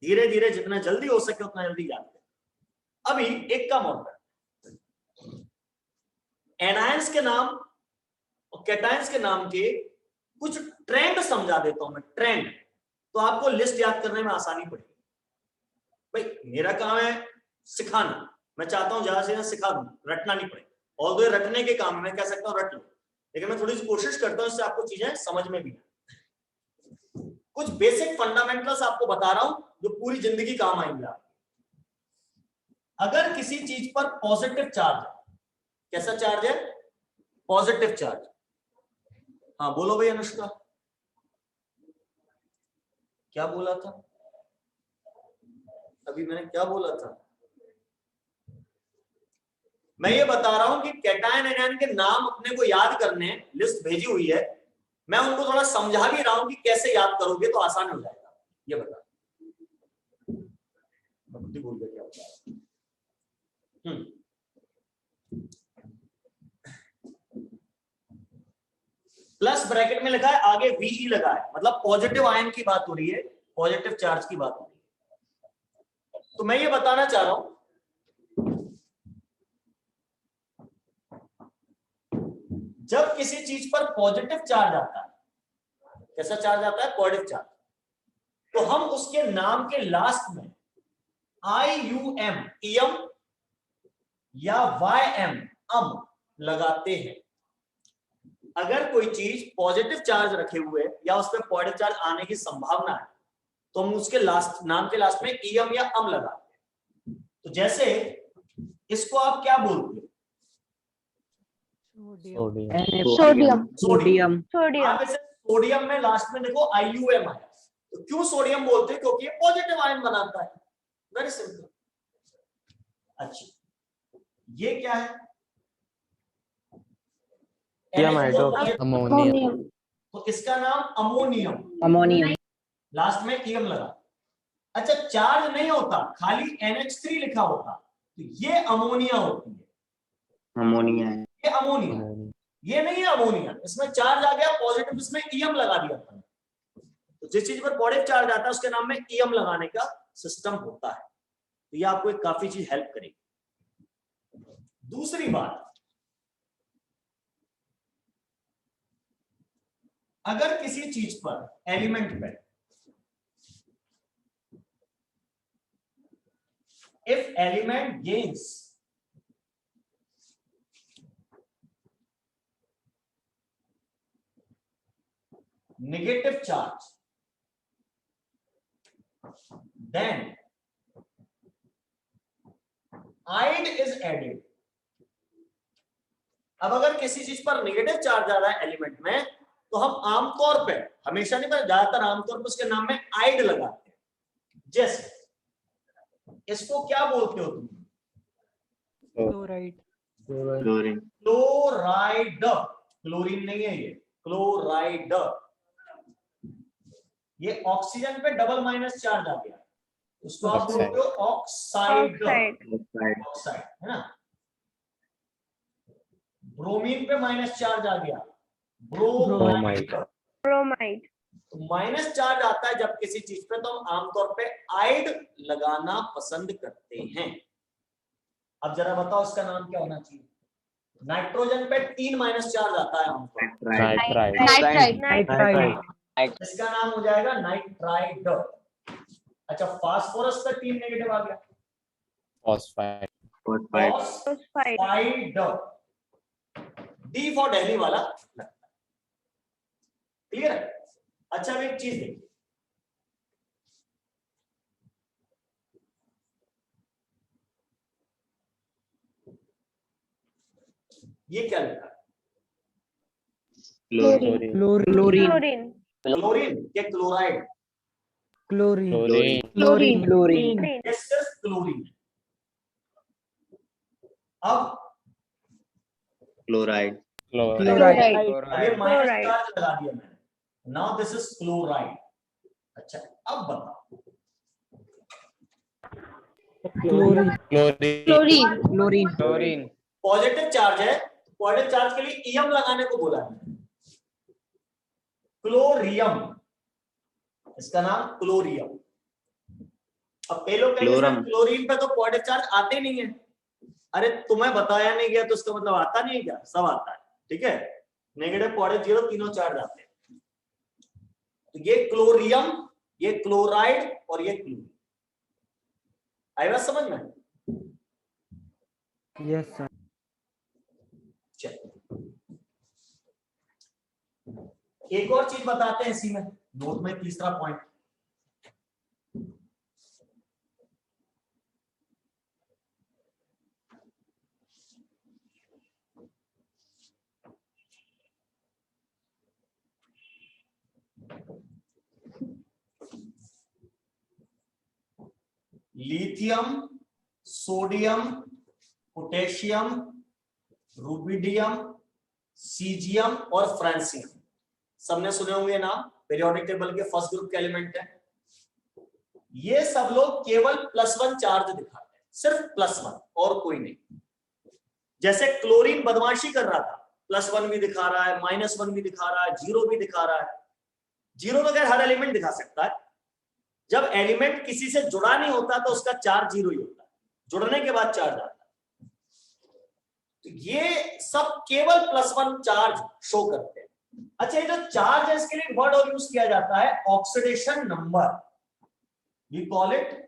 धीरे धीरे जितना जल्दी हो सके उतना जल्दी याद करें। अभी एक काम होता है, एनायंस के नाम और कैटायंस के नाम के कुछ ट्रेंड समझा देता हूं मैं, ट्रेंड, तो आपको लिस्ट याद करने में आसानी पड़ेगी। भाई मेरा काम है सिखाना, मैं चाहता हूं ज्यादा से ज्यादा सिखा दूं, रटना नहीं पड़े। और दो रटने के काम में कह सकता हूं रट लो, लेकिन मैं थोड़ी सी कोशिश करता हूं इससे आपको चीजें समझ में भी आए। कुछ बेसिक फंडामेंटल्स आपको बता रहा हूं जो पूरी जिंदगी काम आएंगे आपको। अगर किसी चीज पर पॉजिटिव चार्ज है, कैसा चार्ज है? Positive charge. हाँ बोलो भाई अनुष्का, क्या बोला था अभी? मैंने क्या बोला था? मैं ये बता रहा हूं कि कैटायन एनायन के नाम अपने को याद करने, लिस्ट भेजी हुई है, मैं उनको थोड़ा समझा भी रहा हूं कि कैसे याद करोगे तो आसान हो जाएगा। ये बता, मैं बोल गया क्या बता। प्लस ब्रैकेट में लिखा है, आगे Ve लगा है, मतलब पॉजिटिव आयन की बात हो रही है, पॉजिटिव चार्ज की बात हो रही है। तो मैं ये बताना चाह रहा हूं, जब किसी चीज पर पॉजिटिव चार्ज आता है, कैसा चार्ज आता है? पॉजिटिव चार्ज, तो हम उसके नाम के लास्ट में IUM इयम या YM अम लगाते हैं। अगर कोई चीज पॉजिटिव चार्ज रखे हुए या उस पर पॉजिटिव चार्ज आने की संभावना है तो हम उसके लास्ट, नाम के लास्ट में इयम या अम लगाते हैं। तो जैसे इसको आप क्या बोलते हैं? सोडियम। सोडियम। आप इसे सोडियम में लास्ट में देखो IUM आया, तो क्यों सोडियम बोलते हैं? क्योंकि ये पॉजिटिव आयन बनाता है। Very simple. अच्छा, ये क्या है? अमोनियम। तो इसका नाम अमोनियम, अमोनियम। लास्ट में इयम लगा। अच्छा, चार्ज नहीं होता, खाली NH3 लिखा होता, तो ये अमोनिया होती है। अमोनिया है। ये अमोनिया, ये नहीं है अमोनिया। इसमें चार्ज आ गया पॉजिटिव, इसमें इयम लगा दिया था। तो जिस चीज पर पॉजिटिव चार्ज आता है उसके नाम में इयम लगाने का सिस्टम होता है। तो ये आपको एक काफी चीज हेल्प करेगी। दूसरी बात, अगर किसी चीज पर, एलिमेंट पे, if element gains negative charge, then iod is added। अब अगर किसी चीज पर नेगेटिव चार्ज आ रहा है एलिमेंट में, तो हम आमतौर पे, हमेशा नहीं पर ज्यादातर आमतौर पे उसके नाम में आइड लगाते हैं। जैसे इसको क्या बोलते हो तुम? क्लोराइड। क्लोरीन। क्लोराइड, क्लोरीन नहीं है ये, क्लोराइड। ये ऑक्सीजन पे डबल माइनस चार्ज आ गया, उसको आप बोलते हो ऑक्साइड। ऑक्साइड है ना। ब्रोमीन पे माइनस चार्ज आ गया, ब्रोमाइड। ब्रोमाइड। माइनस चार्ज आता है जब किसी चीज पे, तो हम आमतौर पे आइड लगाना पसंद करते हैं। अब जरा बताओ इसका नाम क्या होना चाहिए? नाइट्रोजन पे 3 माइनस चार्ज आता है आमतौर पे, नाइट्राइड। इसका नाम हो जाएगा नाइट्राइड। अच्छा, फास्फोरस पे 3 नेगेटिव आ गया, phosphide. Phosphide. D for Delhi वाला, क्लियर है? अच्छा, अब एक चीज देखिए, ये क्या लिखा है? क्लोरीन। क्लोरीन। क्लोरीन या chloride? Chlorine. Chlorine. Chlorine. This is chlorine. अब क्लोराइड। अभी माइनस चार्ज लगा दिया मैंने, नाउ दिस इज क्लोराइड। अच्छा, अब बताओ, क्लोरीन। पॉजिटिव चार्ज है, पॉजिटिव चार्ज के लिए इयम लगाने को बोला है, क्लोरियम। इसका नाम क्लोरियम। अब पहले क्लोरीन पे तो पॉजिटिव चार्ज आते नहीं है। अरे तुम्हें बताया नहीं गया तो उसका मतलब आता नहीं है क्या? सब आता है, ठीक है। नेगेटिव, पॉजिटिव, जीरो तीनों चार्ज आते हैं। तो ये क्लोरियम, ये क्लोराइड और ये क्लोरीन। आई बात समझ में? Yes sir. चलो एक और चीज बताते हैं इसी में, नोट में तीसरा point. Lithium, sodium, potassium, rubidium, caesium और फ्रांसियम, सबने सुने होंगे नाम, पीरियोडिक टेबल के फर्स्ट ग्रुप के एलिमेंट है। ये सब लोग केवल +1 चार्ज दिखाते हैं, सिर्फ +1 और कोई नहीं। जैसे क्लोरीन बदमाशी कर रहा था, +1 भी दिखा रहा है, -1 भी दिखा रहा है, 0 भी दिखा रहा है। 0 तो खैर हर एलिमेंट दिखा सकता है। जब एलिमेंट किसी से जुड़ा नहीं होता तो उसका चार्ज 0 ही होता है, जुड़ने के बाद चार्ज आता है। तो ये सब केवल +1 चार्ज शो करते हैं। अच्छा, ये जो चार्ज है इसके लिए वर्ड और यूज किया जाता है oxidation number. We call it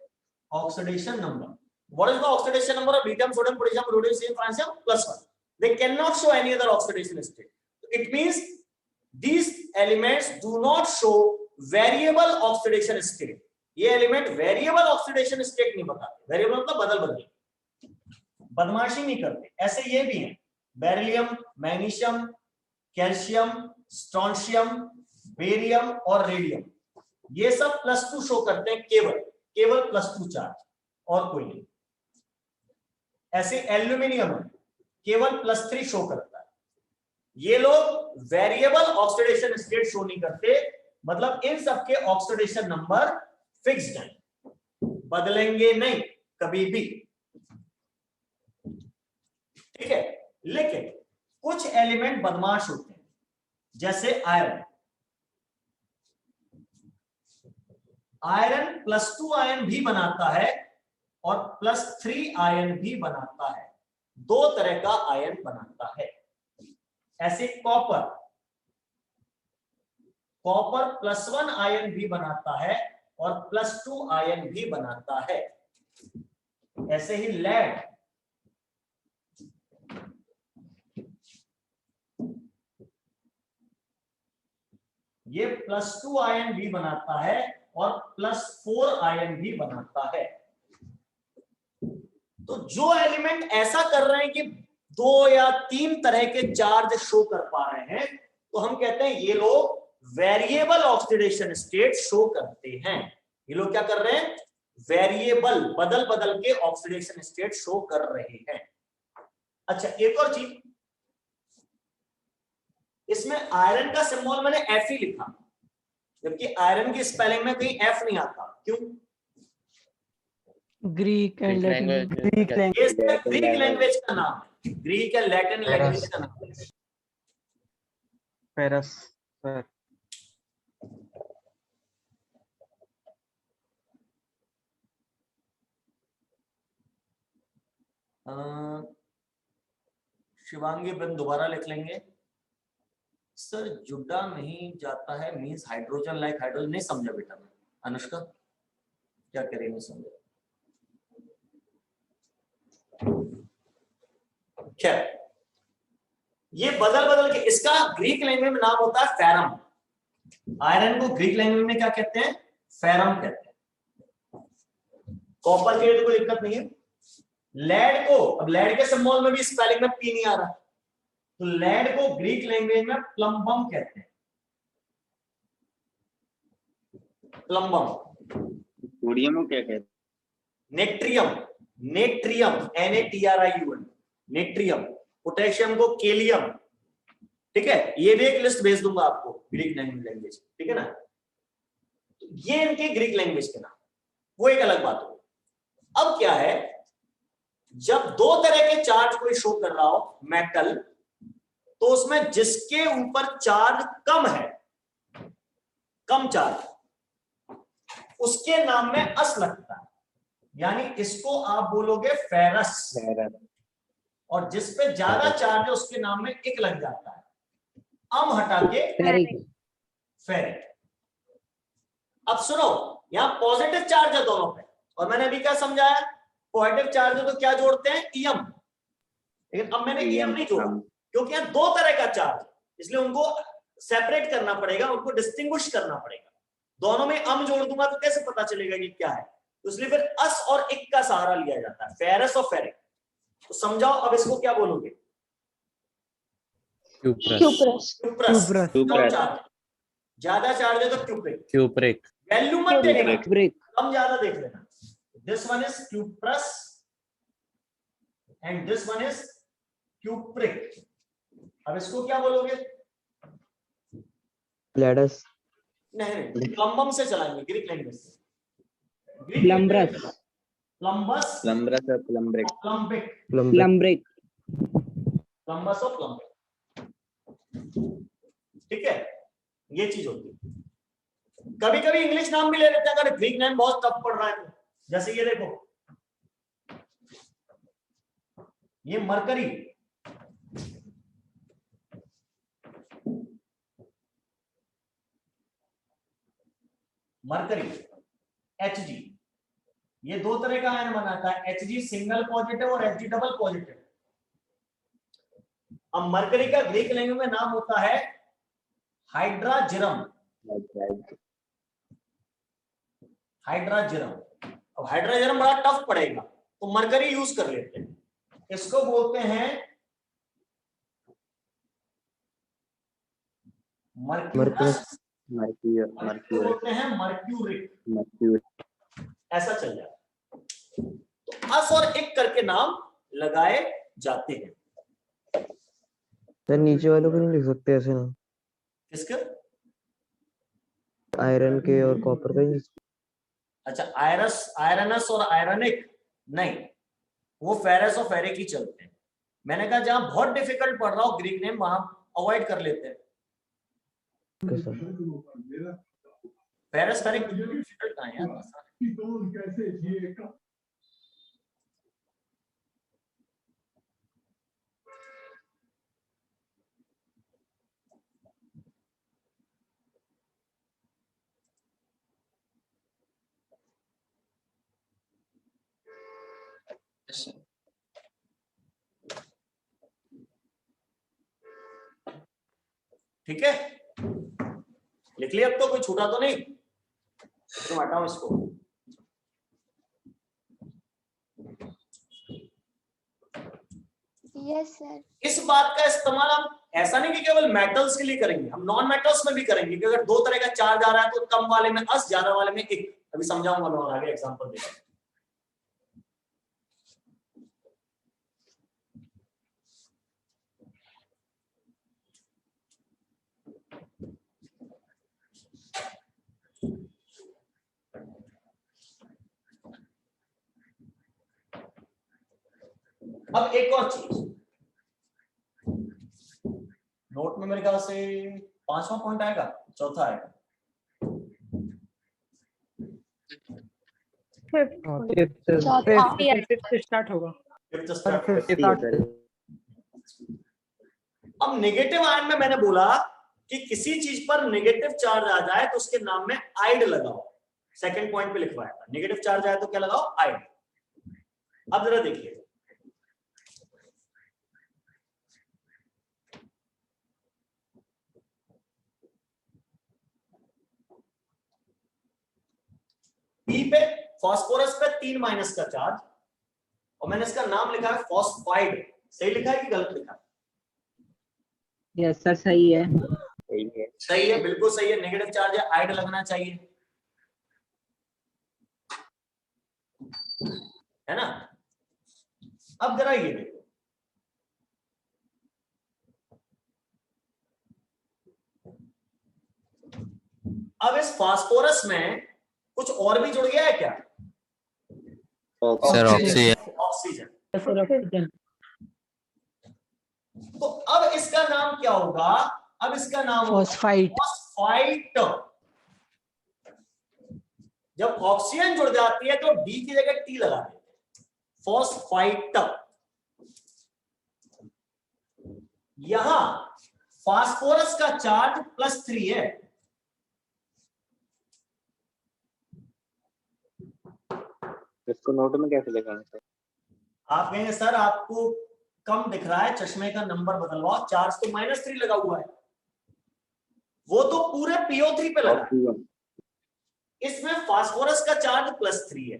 oxidation number. What is the oxidation number of lithium, sodium, potassium, rubidium, francium? +1। They can not show any other oxidation state. It means these elements do not show variable oxidation state। ये element variable oxidation state नहीं बताते। Variable मतलब बदल बदल, बदमाशी नहीं करते। ऐसे ये भी हैं, beryllium, magnesium, calcium, strontium, barium और रेडियम, ये सब +2 शो करते हैं, केवल +2 चार्ज और कोई नहीं। ऐसे एल्यूमिनियम केवल +3 शो करता है। ये लोग वेरिएबल ऑक्सीडेशन स्टेट शो नहीं करते, मतलब इन सबके ऑक्सीडेशन नंबर फिक्स्ड हैं, बदलेंगे नहीं कभी भी, ठीक है। लेकिन कुछ एलिमेंट बदमाश होते हैं, जैसे आयरन। आयरन +2 आयन भी बनाता है और +3 आयन भी बनाता है, 2 तरह का आयन बनाता है। ऐसे कॉपर +1 आयन भी बनाता है और +2 आयन भी बनाता है। ऐसे ही लेड ये +2 आयन भी बनाता है और +4 आयन भी बनाता है। तो जो एलिमेंट ऐसा कर रहे हैं कि 2 या 3 तरह के चार्ज शो कर पा रहे हैं, तो हम कहते हैं ये लोग वेरिएबल ऑक्सीडेशन स्टेट शो करते हैं। ये लोग क्या कर रहे हैं? वेरिएबल, बदल बदल के ऑक्सीडेशन स्टेट शो कर रहे हैं। अच्छा, एक और चीज, इसमें आयरन का सिंबल मैंने F ही लिखा, जबकि आयरन की स्पेलिंग में कहीं F नहीं आता। क्यों? Greek and Latin. Greek language. ये ग्रीक लैंग्वेज का नाम है, ग्रीक या लैटिन लैंग्वेज का नाम है। Ferrous sir. शिवांगी बिन दोबारा लिख लेंगे। सर जुड़ा नहीं जाता है मींस हाइड्रोजन लाइक हाइड्रोजन, नहीं समझा बेटा मैं। अनुष्का क्या करें, नहीं समझा। क्या ये बदल बदल के, इसका ग्रीक लैंग्वेज में नाम होता है फेरम। आयरन को ग्रीक लैंग्वेज में क्या कहते हैं? फेरम कहते हैं। कॉपर के लिए तो कोई दिक्कत नहीं है। लेड को, अब लेड के सिंबल में भी स्पेलिंग में पी नहीं आ रहा, तो लेड को ग्रीक लैंग्वेज में प्लम्बम कहते हैं। प्लम्बम। सोडियम को क्या कहते हैं? Natrium, natrium NaTrium, natrium. Potassium को केलियम। ठीक है, ये भी एक लिस्ट भेज दूंगा आपको ग्रीक लैंग्वेज, ठीक है ना। तो ये इनके ग्रीक लैंग्वेज के नाम, वो एक अलग बात हो। अब क्या है, जब 2 तरह के चार्ज कोई शो कर रहा हो मेटल, तो उसमें जिसके ऊपर चार्ज कम है, कम चार्ज, उसके नाम में अस लगता है, यानी इसको आप बोलोगे फेरस, और जिस पे ज्यादा चार्ज है उसके नाम में इक लग जाता है, अम हटा के फेरिक। अब सुनो, यहाँ पॉजिटिव चार्ज है दोनों पे, और मैंने अभी क्या समझाया, पॉजिटिव चार्ज है तो क्या जोड़ते हैं, ईएम। लेकिन अब मैंने ईएम नहीं जोड़ा क्योंकि यहाँ दो तरह का चार्ज, इसलिए उनको सेपरेट करना पड़ेगा, उनको डिस्टिंग्विश करना पड़ेगा। दोनों में अम जोड़ दूंगा तो कैसे पता चलेगा कि क्या है, तो इसलिए फिर अस और इक का सहारा लिया जाता है, फेरस और फेरिक। तो समझाओ अब इसको क्या बोलोगे, क्यूप्रस ज्यादा चार्ज है तो क्यूप्रिक, क्यूप्रिक वैल्यू मत देखना, ब्रेक कम ज्यादा देख लेना। This one is cuprous and this one is cupric. अब इसको क्या बोलोगे, Gladys. नहीं प्लम्बम से चलाएंगे, ग्रीक लैंग्वेज से। प्लम्बरस प्लम्बस, प्लम्बरस और प्लम्ब्रिक। प्लम्बिक, प्लम्ब्रिक प्लम्बस और प्लम्बिक, ठीक है, ये चीज होती है। कभी कभी इंग्लिश नाम भी ले लेते हैं अगर ग्रीक नेम बहुत टफ पड़ रहा है तो, जैसे ये देखो, ये मरकरी, मरकरी Hg, ये दो तरह का आयन बनाता है, Hg सिंगल पॉजिटिव और Hg डबल पॉजिटिव। अब मरकरी का ग्रीक लैंग्वेज में नाम होता है हाइड्राजिरम, हाइड्राजिरम। अब हाइड्राजिरम बड़ा टफ पड़ेगा तो मरकरी यूज कर लेते हैं, इसको बोलते हैं मर्क्यूरस, बोलते हैं मर्क्यूरिक, ऐसा चल जाए। तो अस और इक करके नाम लगाए जाते हैं। सर नीचे वालों को नहीं लिख सकते ऐसे ना, किसके, आयरन के और कॉपर का ही? अच्छा आयरनस और आयरनिक नहीं, वो फेरस और फेरिक ही चलते हैं। मैंने कहा जहां बहुत डिफिकल्ट पढ़ रहा हो ग्रीक नेम वहां अवॉइड कर लेते हैं। फेरस फेरिक डिफिकल्ट कहां है यार, ठीक है, लिख लिया अब तो, कोई छूटा तो नहीं, तो हटाओ इसको। Yes sir. इस बात का इस्तेमाल हम ऐसा नहीं कि केवल मेटल्स के लिए करेंगे, हम नॉन मेटल्स में भी करेंगे कि अगर दो तरह का चार्ज आ रहा है तो कम वाले में अस, ज्यादा वाले में इक। अभी समझाऊंगा मैं और आगे एग्जांपल देगा। अब एक और चीज, नोट में मेरे ख्याल से 5वां पॉइंट आएगा, चौथा आएगा, स्टार्ट होगा। अब नेगेटिव आयन में मैंने बोला कि किसी चीज पर नेगेटिव चार्ज आ जाए तो उसके नाम में आइड लगाओ, सेकंड पॉइंट पे लिखवाया था, नेगेटिव चार्ज आए तो क्या लगाओ, आइड। अब जरा देखिए, पी पे फास्फोरस पे 3 माइनस का चार्ज, और मैंने इसका नाम लिखा है फॉस्फाइड। सही लिखा है कि गलत लिखा है? यस सर सही है। सही है, बिल्कुल सही है, नेगेटिव चार्ज है, आइड लगना चाहिए, है ना। अब जरा ये देखो, अब इस फास्फोरस में कुछ और भी जुड़ गया है क्या? Sir oxygen. तो अब इसका नाम क्या होगा? अब इसका नाम फॉस्फाइड। फॉस्फाइट। जब ऑक्सीजन जुड़ जाती है तो डी की जगह टी लगा देते हैं, फॉस्फाइट। यहां फास्फोरस का चार्ज +3 है, इसको नोट में कैसे लिखाएं सर? आप कहेंगे सर आपको कम दिख रहा है, चश्मे का नंबर बदलवाओ, चार्ज तो -3 लगा हुआ है, वो तो पूरे PO3 पे लगा है। इसमें फास्फोरस का चार्ज +3 है,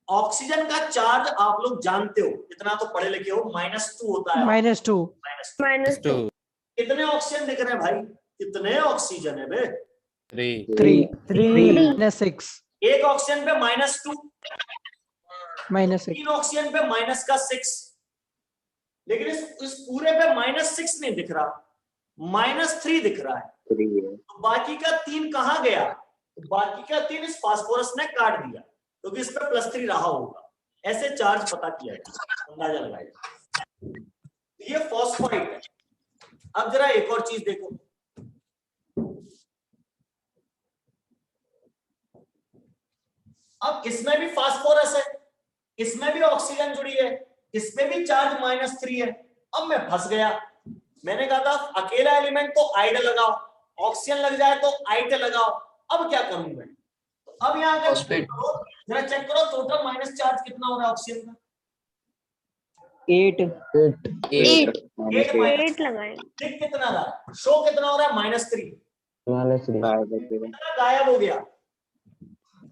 ऑक्सीजन का चार्ज आप लोग जानते हो, इतना तो पढ़े लिखे हो, -2 होता है। -2 -2 कितने ऑक्सीजन दिख रहे हैं भाई? कितने ऑक्सीजन है बे? 3 3 -6 एक ऑक्सीजन पे -2, -6 तीन ऑक्सीजन पे -6, लेकिन इस पूरे पे -6 नहीं दिख रहा, -3 दिख रहा है। तो बाकी का 3 कहाँ गया? तो बाकी का 3 इस फास्फोरस ने काट दिया, क्योंकि इस पे +3 रहा होगा। ऐसे चार्ज पता किया जाए, अंदाजा लगाया। ये फॉस्फोराइड है। अब जरा एक और चीज देखो, अब इसमें भी फास्फोरस है, इसमें भी ऑक्सीजन जुड़ी है, इसमें भी चार्ज -3 है। अब मैं फंस गया, मैंने कहा था अकेला एलिमेंट तो आइड लगाओ, ऑक्सीजन लग जाए तो आइट लगाओ। अब क्या करूं मैं? तो अब यहाँ का जरा चेक करो, टोटल माइनस चार्ज कितना हो रहा है ऑक्सीजन का? 8 8 लगाएंगे। दिख कितना रहा है? शो कितना हो रहा है? -3। कितना गायब हो गया?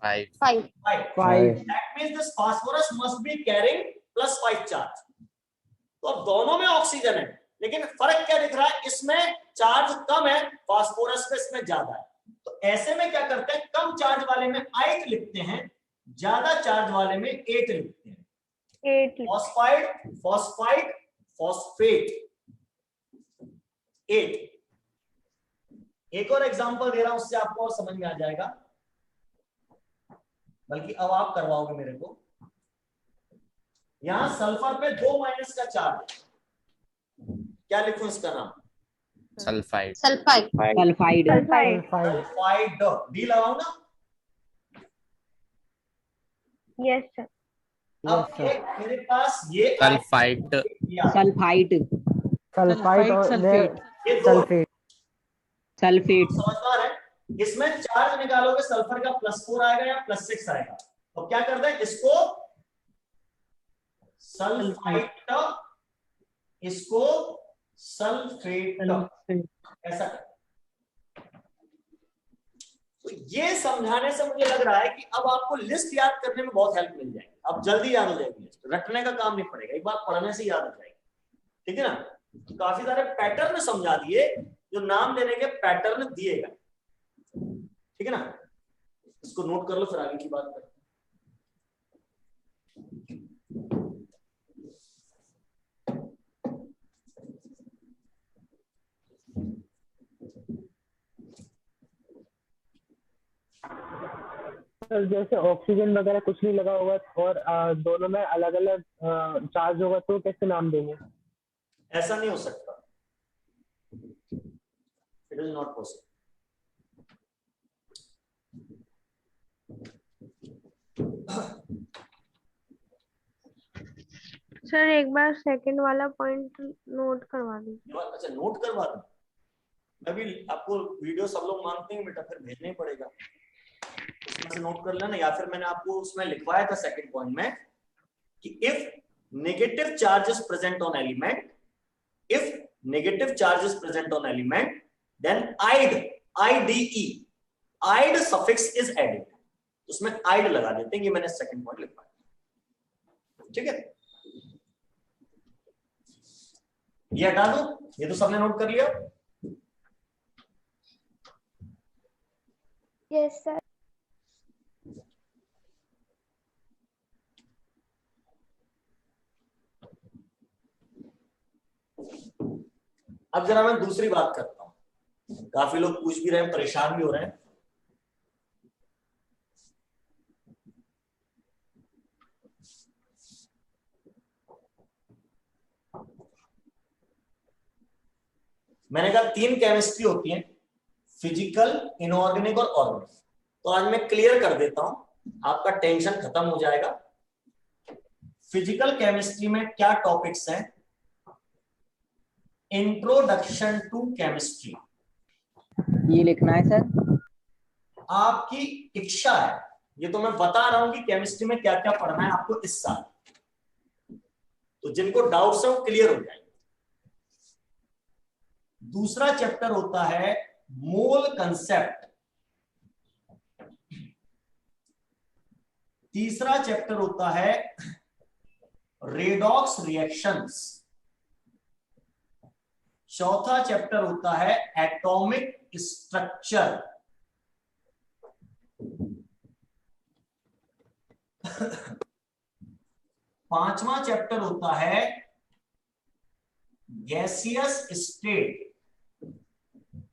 5 5 5। That means this phosphorus must be carrying +5 charge. तो अब दोनों में ऑक्सीजन है, लेकिन फर्क क्या दिख रहा है? इसमें चार्ज कम है, फास्फोरस में इसमें ज्यादा है। तो ऐसे में क्या करते हैं, कम चार्ज वाले में 8 लिखते हैं, ज्यादा चार्ज वाले में 8 लिखते हैं। 8 फॉस्फाइड, फॉस्फाइड, फॉस्फेट, 8। एक और एग्जांपल दे रहा हूं, उससे आपको और समझ में आ जाएगा, बल्कि अब आप करवाओगे मेरे को। यहां सल्फर पे 2 माइनस का चार्ज है, क्या लिखूं इसका नाम? सल्फाइड सल्फाइड सल्फाइड, डी लगाऊं ना? Yes sir. अब एक मेरे पास ये सल्फाइड सल्फाइड सल्फेट ये दो सल्फेट समझदार है। इसमें चार्ज निकालोगे, सल्फर का +4 आएगा या +6 आएगा। तो क्या करते हैं, इसको सल्फाइट, इसको सल्फेट, ऐसा कर। तो ये समझाने से मुझे लग रहा है कि अब आपको लिस्ट याद करने में बहुत हेल्प मिल जाएगी। अब जल्दी याद हो जाएगी लिस्ट, रटने का काम नहीं पड़ेगा, एक बार पढ़ने से याद हो जाएगी। ठीक है ना? काफी सारे पैटर्न समझा दिए, जो नाम देने के पैटर्न दिए गए। ठीक है ना? इसको नोट कर लो, फिर आगे की बात करते हैं। सर जैसे ऑक्सीजन वगैरह कुछ नहीं लगा होगा और दोनों में अलग अलग चार्ज होगा, तो कैसे नाम देंगे? ऐसा नहीं हो सकता, it is not possible. Sir एक बार सेकंड वाला पॉइंट नोट करवा दीजिए। अच्छा, नोट करवा दूं? मैं भी आपको वीडियो सब लोग मांगते हैं बेटा, फिर भेजना ही पड़ेगा, उसमें से नोट कर लेना। या फिर मैंने आपको उसमें लिखवाया था सेकंड पॉइंट में कि if negative charge is present on element, if negative charge is present on element, then ide, IDE, ide suffix is added. उसमें आइड लगा देते हैं, ये मैंने सेकंड पॉइंट लिखवाया। ठीक है, ये हटा दो, ये तो सबने नोट कर लिया। Yes sir. अब जरा मैं दूसरी बात करता हूं, काफी लोग पूछ भी रहे हैं, परेशान भी हो रहे हैं। मैंने कहा 3 केमिस्ट्री होती है, फिजिकल, इनऑर्गेनिक और ऑर्गेनिक। तो आज मैं क्लियर कर देता हूं, आपका टेंशन खत्म हो जाएगा। फिजिकल केमिस्ट्री में क्या टॉपिक्स हैं? Introduction to chemistry. ये लिखना है सर? आपकी इच्छा है ये तो मैं बता रहा हूं कि केमिस्ट्री में क्या क्या पढ़ना है आपको इस साल, तो जिनको डाउट्स है वो क्लियर हो जाएंगे। दूसरा चैप्टर होता है मोल कंसेप्ट, तीसरा चैप्टर होता है रेडॉक्स रिएक्शंस, चौथा चैप्टर होता है एटॉमिक स्ट्रक्चर, पांचवा चैप्टर होता है गैसियस स्टेट,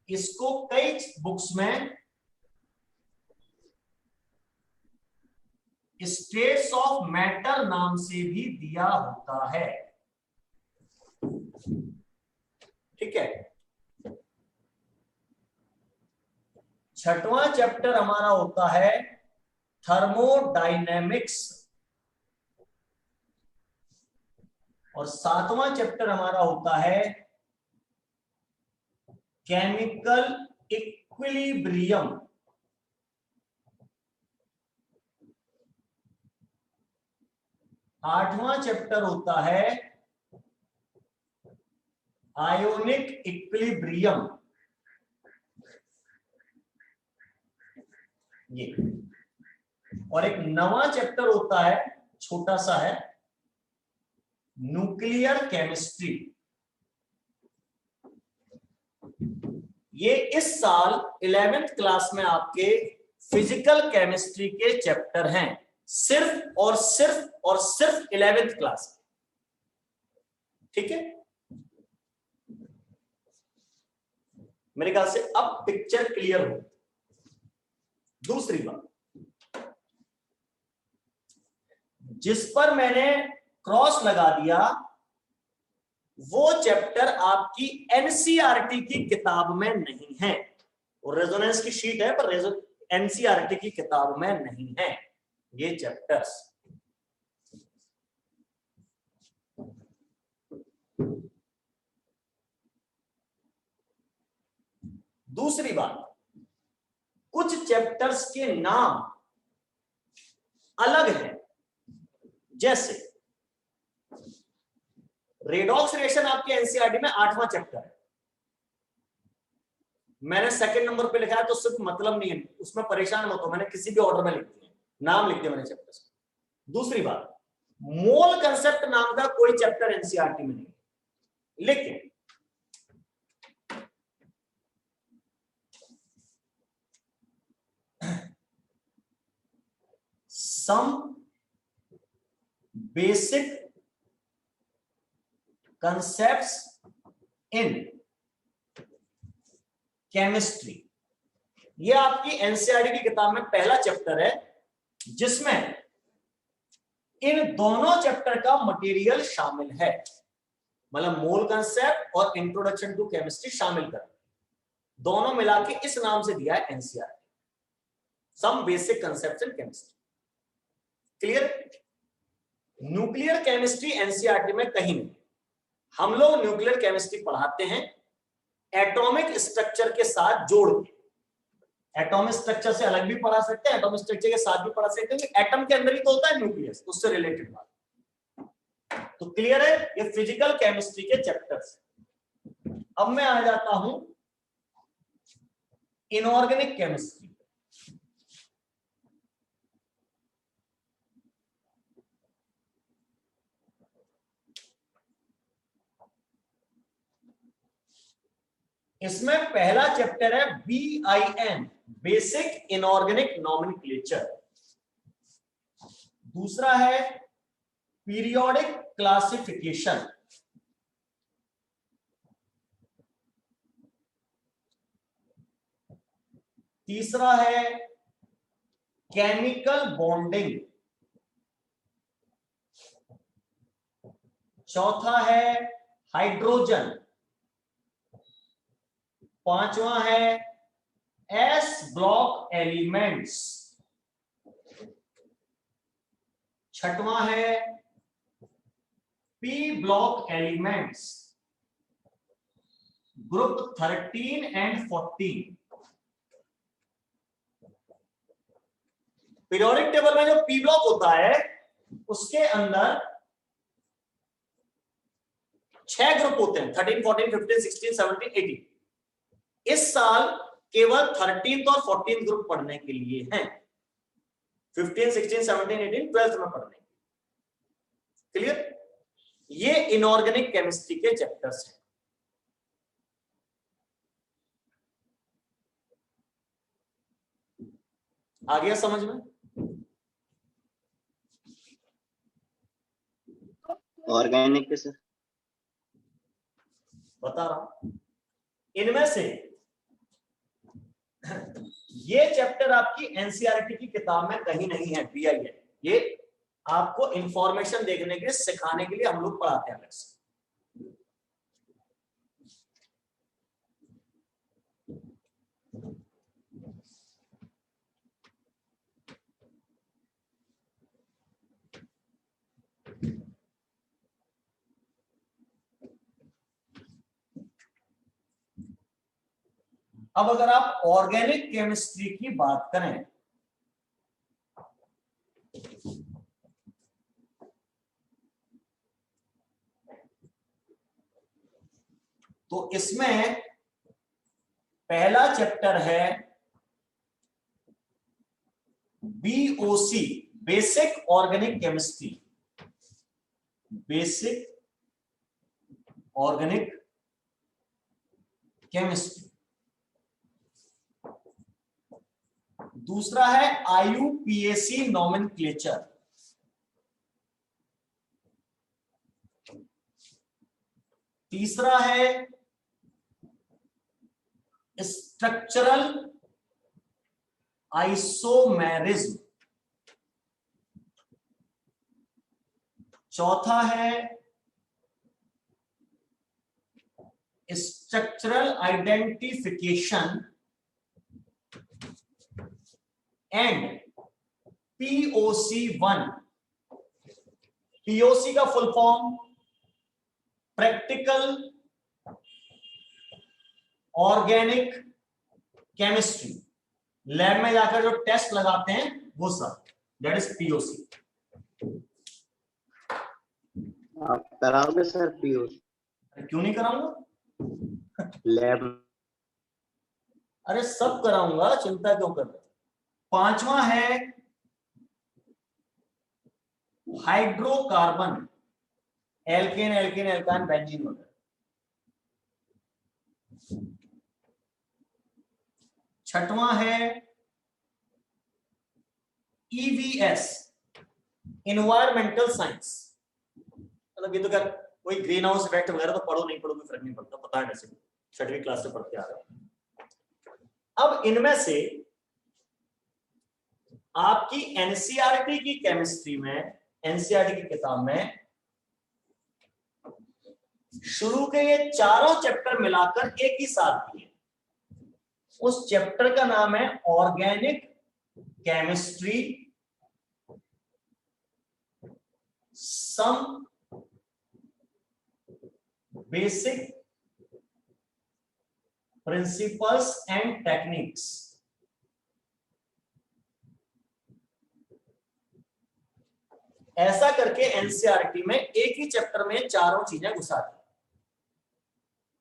इसको कई बुक्स में स्टेट्स ऑफ मैटर नाम से भी दिया होता है। ठीक है, छठवां चैप्टर हमारा होता है थर्मोडायनेमिक्स, और सातवां चैप्टर हमारा होता है केमिकल इक्विलिब्रियम। आठवां चैप्टर होता है आयोनिक इक्विलिब्रियम, ये, और एक नवा चैप्टर होता है, छोटा सा है, न्यूक्लियर केमिस्ट्री। ये इस साल 11th क्लास में आपके फिजिकल केमिस्ट्री के चैप्टर हैं, सिर्फ और सिर्फ और सिर्फ 11th क्लास। ठीक है, मेरे ख्याल से अब पिक्चर क्लियर हो। दूसरी बात, जिस पर मैंने क्रॉस लगा दिया वो चैप्टर आपकी एनसीईआरटी की किताब में नहीं है, और रेजोनेंस की शीट है पर एनसीईआरटी की किताब में नहीं है ये चैप्टर्स। दूसरी बात, कुछ चैप्टर्स के नाम अलग हैं, जैसे रेडॉक्स रिएक्शन आपके एनसीईआरटी में 8वां चैप्टर है, मैंने सेकंड नंबर पे लिखा है तो सिर्फ मतलब नहीं है, उसमें परेशान मत हो, मैंने किसी भी ऑर्डर में लिख दिया, नाम लिख दिया मैंने चैप्टर्स को। दूसरी बात, मोल कंसेप्ट नाम का कोई चैप्टर एनसीईआरटी में नहीं, लेकिन some basic concepts in chemistry, ये आपकी एनसीईआरटी की किताब में पहला चैप्टर है, जिसमें इन दोनों चैप्टर का मटेरियल शामिल है, मतलब मोल कंसेप्ट और इंट्रोडक्शन टू केमिस्ट्री शामिल कर, दोनों मिला के इस नाम से दिया है NCERT, some basic concepts in chemistry. Clear? Nuclear chemistry NCERT में कहीं नहीं, हम लोग न्यूक्लियर केमिस्ट्री पढ़ाते हैं एटॉमिक स्ट्रक्चर के साथ जोड़ के, एटॉमिक स्ट्रक्चर से अलग भी पढ़ा सकते हैं, एटॉमिक स्ट्रक्चर के साथ भी पढ़ा सकते हैं, एटम के अंदर ही तो होता है न्यूक्लियस, उससे रिलेटेड बात। तो क्लियर है, ये फिजिकल केमिस्ट्री के चैप्टर्स। अब मैं आ जाता हूं इनऑर्गेनिक केमिस्ट्री। इसमें पहला चैप्टर है BIN, बेसिक इनऑर्गेनिक नॉमेनक्लेचर, दूसरा है पीरियोडिक क्लासिफिकेशन, तीसरा है केमिकल बॉन्डिंग, चौथा है हाइड्रोजन, पांचवा है S ब्लॉक एलिमेंट्स, छठवां है P block elements, group 13 and 14, periodic table में जो पी ब्लॉक होता है उसके अंदर 6 ग्रुप होते हैं, 13, 14, 15, 16, 17, 18। इस साल केवल 13th और 14th ग्रुप पढ़ने के लिए हैं, 15, 16, 17, 18 12th में पढ़ने के। क्लियर? ये इनऑर्गेनिक केमिस्ट्री के चैप्टर्स हैं। आ गया समझ में? ऑर्गेनिक के सर बता रहा हूं। इनमें से ये चैप्टर आपकी एनसीईआरटी की किताब में कहीं नहीं है, पीआई है। ये आपको इंफॉर्मेशन देखने के लिए, सिखाने के लिए हम लोग पढ़ाते हैं अलग से। अब अगर आप ऑर्गेनिक केमिस्ट्री की बात करें तो इसमें पहला चैप्टर है BOC, basic organic chemistry. Basic organic chemistry. दूसरा है आईयूपीएसी नोमेनक्लेचर। तीसरा है स्ट्रक्चरल आइसोमेरिज्म। चौथा है structural identification and POC1। POC का full form practical organic chemistry. Lab में जाकर जो टेस्ट लगाते हैं वो सब, दैट इज POC। आप कराओगे सर पीओ? क्यों नहीं कराऊंगा? लैब अरे सब कराऊंगा, चिंता क्यों कर रहे हो। पांचवा है हाइड्रोकार्बन, एल्केन, एल्केन, एल्कान, बेंजीन वगैरह। छठवां है EVS, इन्वायरमेंटल साइंस। मतलब ये तो क्या, कोई ग्रीन हाउस इफेक्ट वगैरह तो पढ़ो नहीं पढ़ो कोई फर्क नहीं पड़ता, पता है वैसे 6वीं क्लास से पढ़ते आ रहे हो। अब इनमें से आपकी एनसीईआरटी की केमिस्ट्री में, एनसीईआरटी की किताब में शुरू के ये चारों चैप्टर मिलाकर एक ही साथ दिए। उस चैप्टर का नाम है organic chemistry, some basic principles and techniques. ऐसा करके एनसीईआरटी में एक ही चैप्टर में चारों चीजें घुसा दी।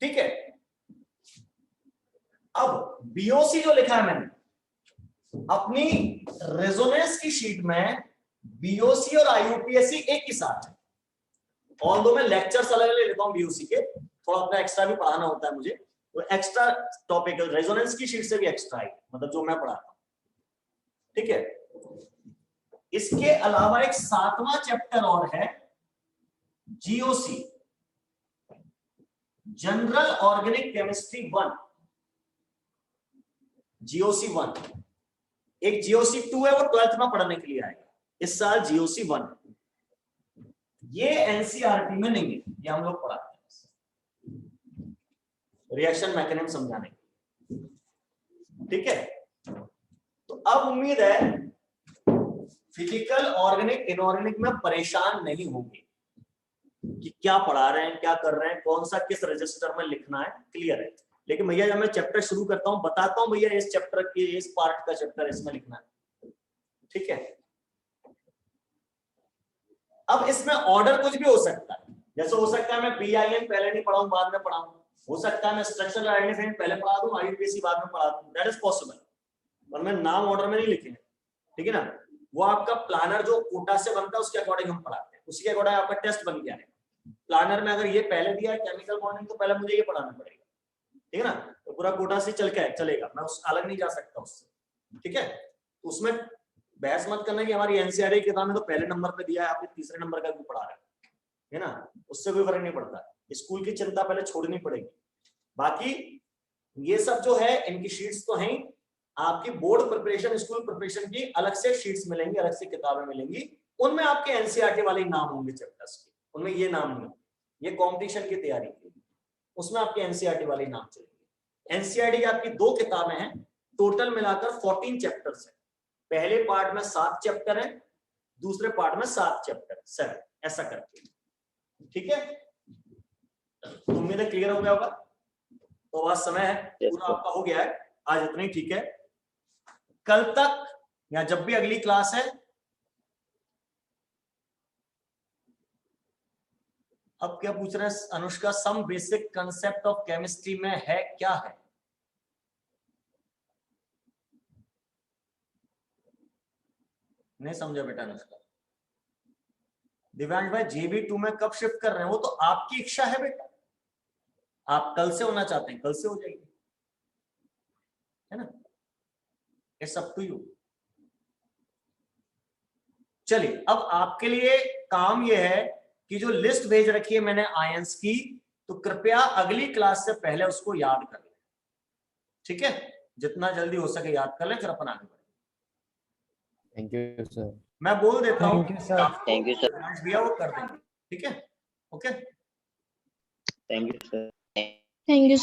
ठीक है। अब बीओसी जो लिखा है मैंने अपनी रेजोनेंस की शीट में, बीओसी और आईयूपीएसी एक ही साथ है। ऑल दो मैं लेक्चर्स अलग अलग लेता हूं बीओसी के, थोड़ा अपना एक्स्ट्रा भी पढ़ाना होता है मुझे, तो एक्स्ट्रा टॉपिकल रेजोनेंस की शीट से भी एक्स्ट्रा है, मतलब जो मैं पढ़ाता हूं। ठीक है। इसके अलावा एक 7वां चैप्टर और है GOC, general organic chemistry 1, GOC 1। एक जीओसी 2 है, वो 12th में पढ़ने के लिए आएगा इस साल। जीओसी 1 ये एनसीईआरटी में नहीं है, ये हम लोग पढ़ाते हैं रिएक्शन मैकेनिज्म समझाने के। ठीक है। तो अब उम्मीद है फिजिकल ऑर्गेनिक इनऑर्गेनिक में परेशान नहीं होंगे कि क्या पढ़ा रहे हैं, क्या कर रहे हैं, कौन सा किस रजिस्टर में लिखना है, क्लियर है। लेकिन भैया जब मैं चैप्टर शुरू करता हूं बताता हूं भैया इस चैप्टर के इस पार्ट का चैप्टर इसमें लिखना है, ठीक है। अब इसमें ऑर्डर कुछ भी हो सकता है, जैसे हो सकता है मैं BIN पहले नहीं पढ़ाऊं बाद में पढ़ाऊं, हो सकता है मैं स्ट्रक्चरल आइडेंटिफायर पहले पढ़ा दूं IUPAC बाद में पढ़ा दूं, दैट इज पॉसिबल, पर मैं नाम ऑर्डर में नहीं लिखे, ठीक है ना। वो आपका प्लानर जो कोटा से बनता है उसके अकॉर्डिंग हम पढ़ाते हैं, उसी के अकॉर्डिंग आपका टेस्ट बन गया है। प्लानर में अगर ये पहले दिया है केमिकल बॉन्डिंग तो पहले मुझे ये पढ़ाना पड़ेगा, ठीक है ना, तो पूरा कोटा से चलेगा, मैं उस अलग नहीं जा सकता उससे, ठीक है। तो उसमें बहस मत करना कि हमारी NCERT किताब में तो पहले नंबर पे दिया है, आपने तीसरे नंबर का क्यों पढ़ा रहे है ना, उससे कोई फर्क नहीं पड़ता, स्कूल की चिंता पहले छोड़नी पड़ेगी। बाकी ये सब जो है इनकी शीट्स तो हैं, आपकी बोर्ड प्रिपरेशन स्कूल प्रिपरेशन की अलग से शीट्स मिलेंगी, अलग से किताबें मिलेंगी, उनमें आपके NCERT वाले नाम होंगे चैप्टर्स के, उनमें ये नाम नहीं, ये कंपटीशन की तैयारी की, उसमें आपके NCERT वाले नाम चलेंगे। NCERT की आपकी 2 किताबें हैं, टोटल मिलाकर 14 चैप्टर्स हैं, पहले पार्ट में 7 चैप्टर हैं, दूसरे पार्ट में 7 चैप्टर 7 ऐसा करके, ठीक है। उम्मीद है क्लियर हो गया होगा। तो आज समय है पूरा आपका हो गया है, आज इतना ही ठीक है। कल तक या जब भी अगली क्लास है, अब क्या पूछ रहे हैं Anushka, some basic concept of chemistry में है, क्या है? नहीं समझा बेटा अनुष्का। दिव्यांश भाई JB2 में कब शिफ्ट कर रहे हैं, वो तो आपकी इच्छा है बेटा, आप कल से होना चाहते हैं कल से हो जाएगी, है ना, इट्स अप टू यू। चलिए अब आपके लिए काम ये है कि जो लिस्ट भेज रखी है मैंने आयंस की, तो कृपया अगली क्लास से पहले उसको याद कर लें, ठीक है, जितना जल्दी हो सके याद कर लें, फिर अपन आगे बढ़ें। Thank you sir. मैं बोल देता हूँ, थैंक यू सर। भैया वो कर देंगे, ठीक है, okay. Thank you sir. Thank you.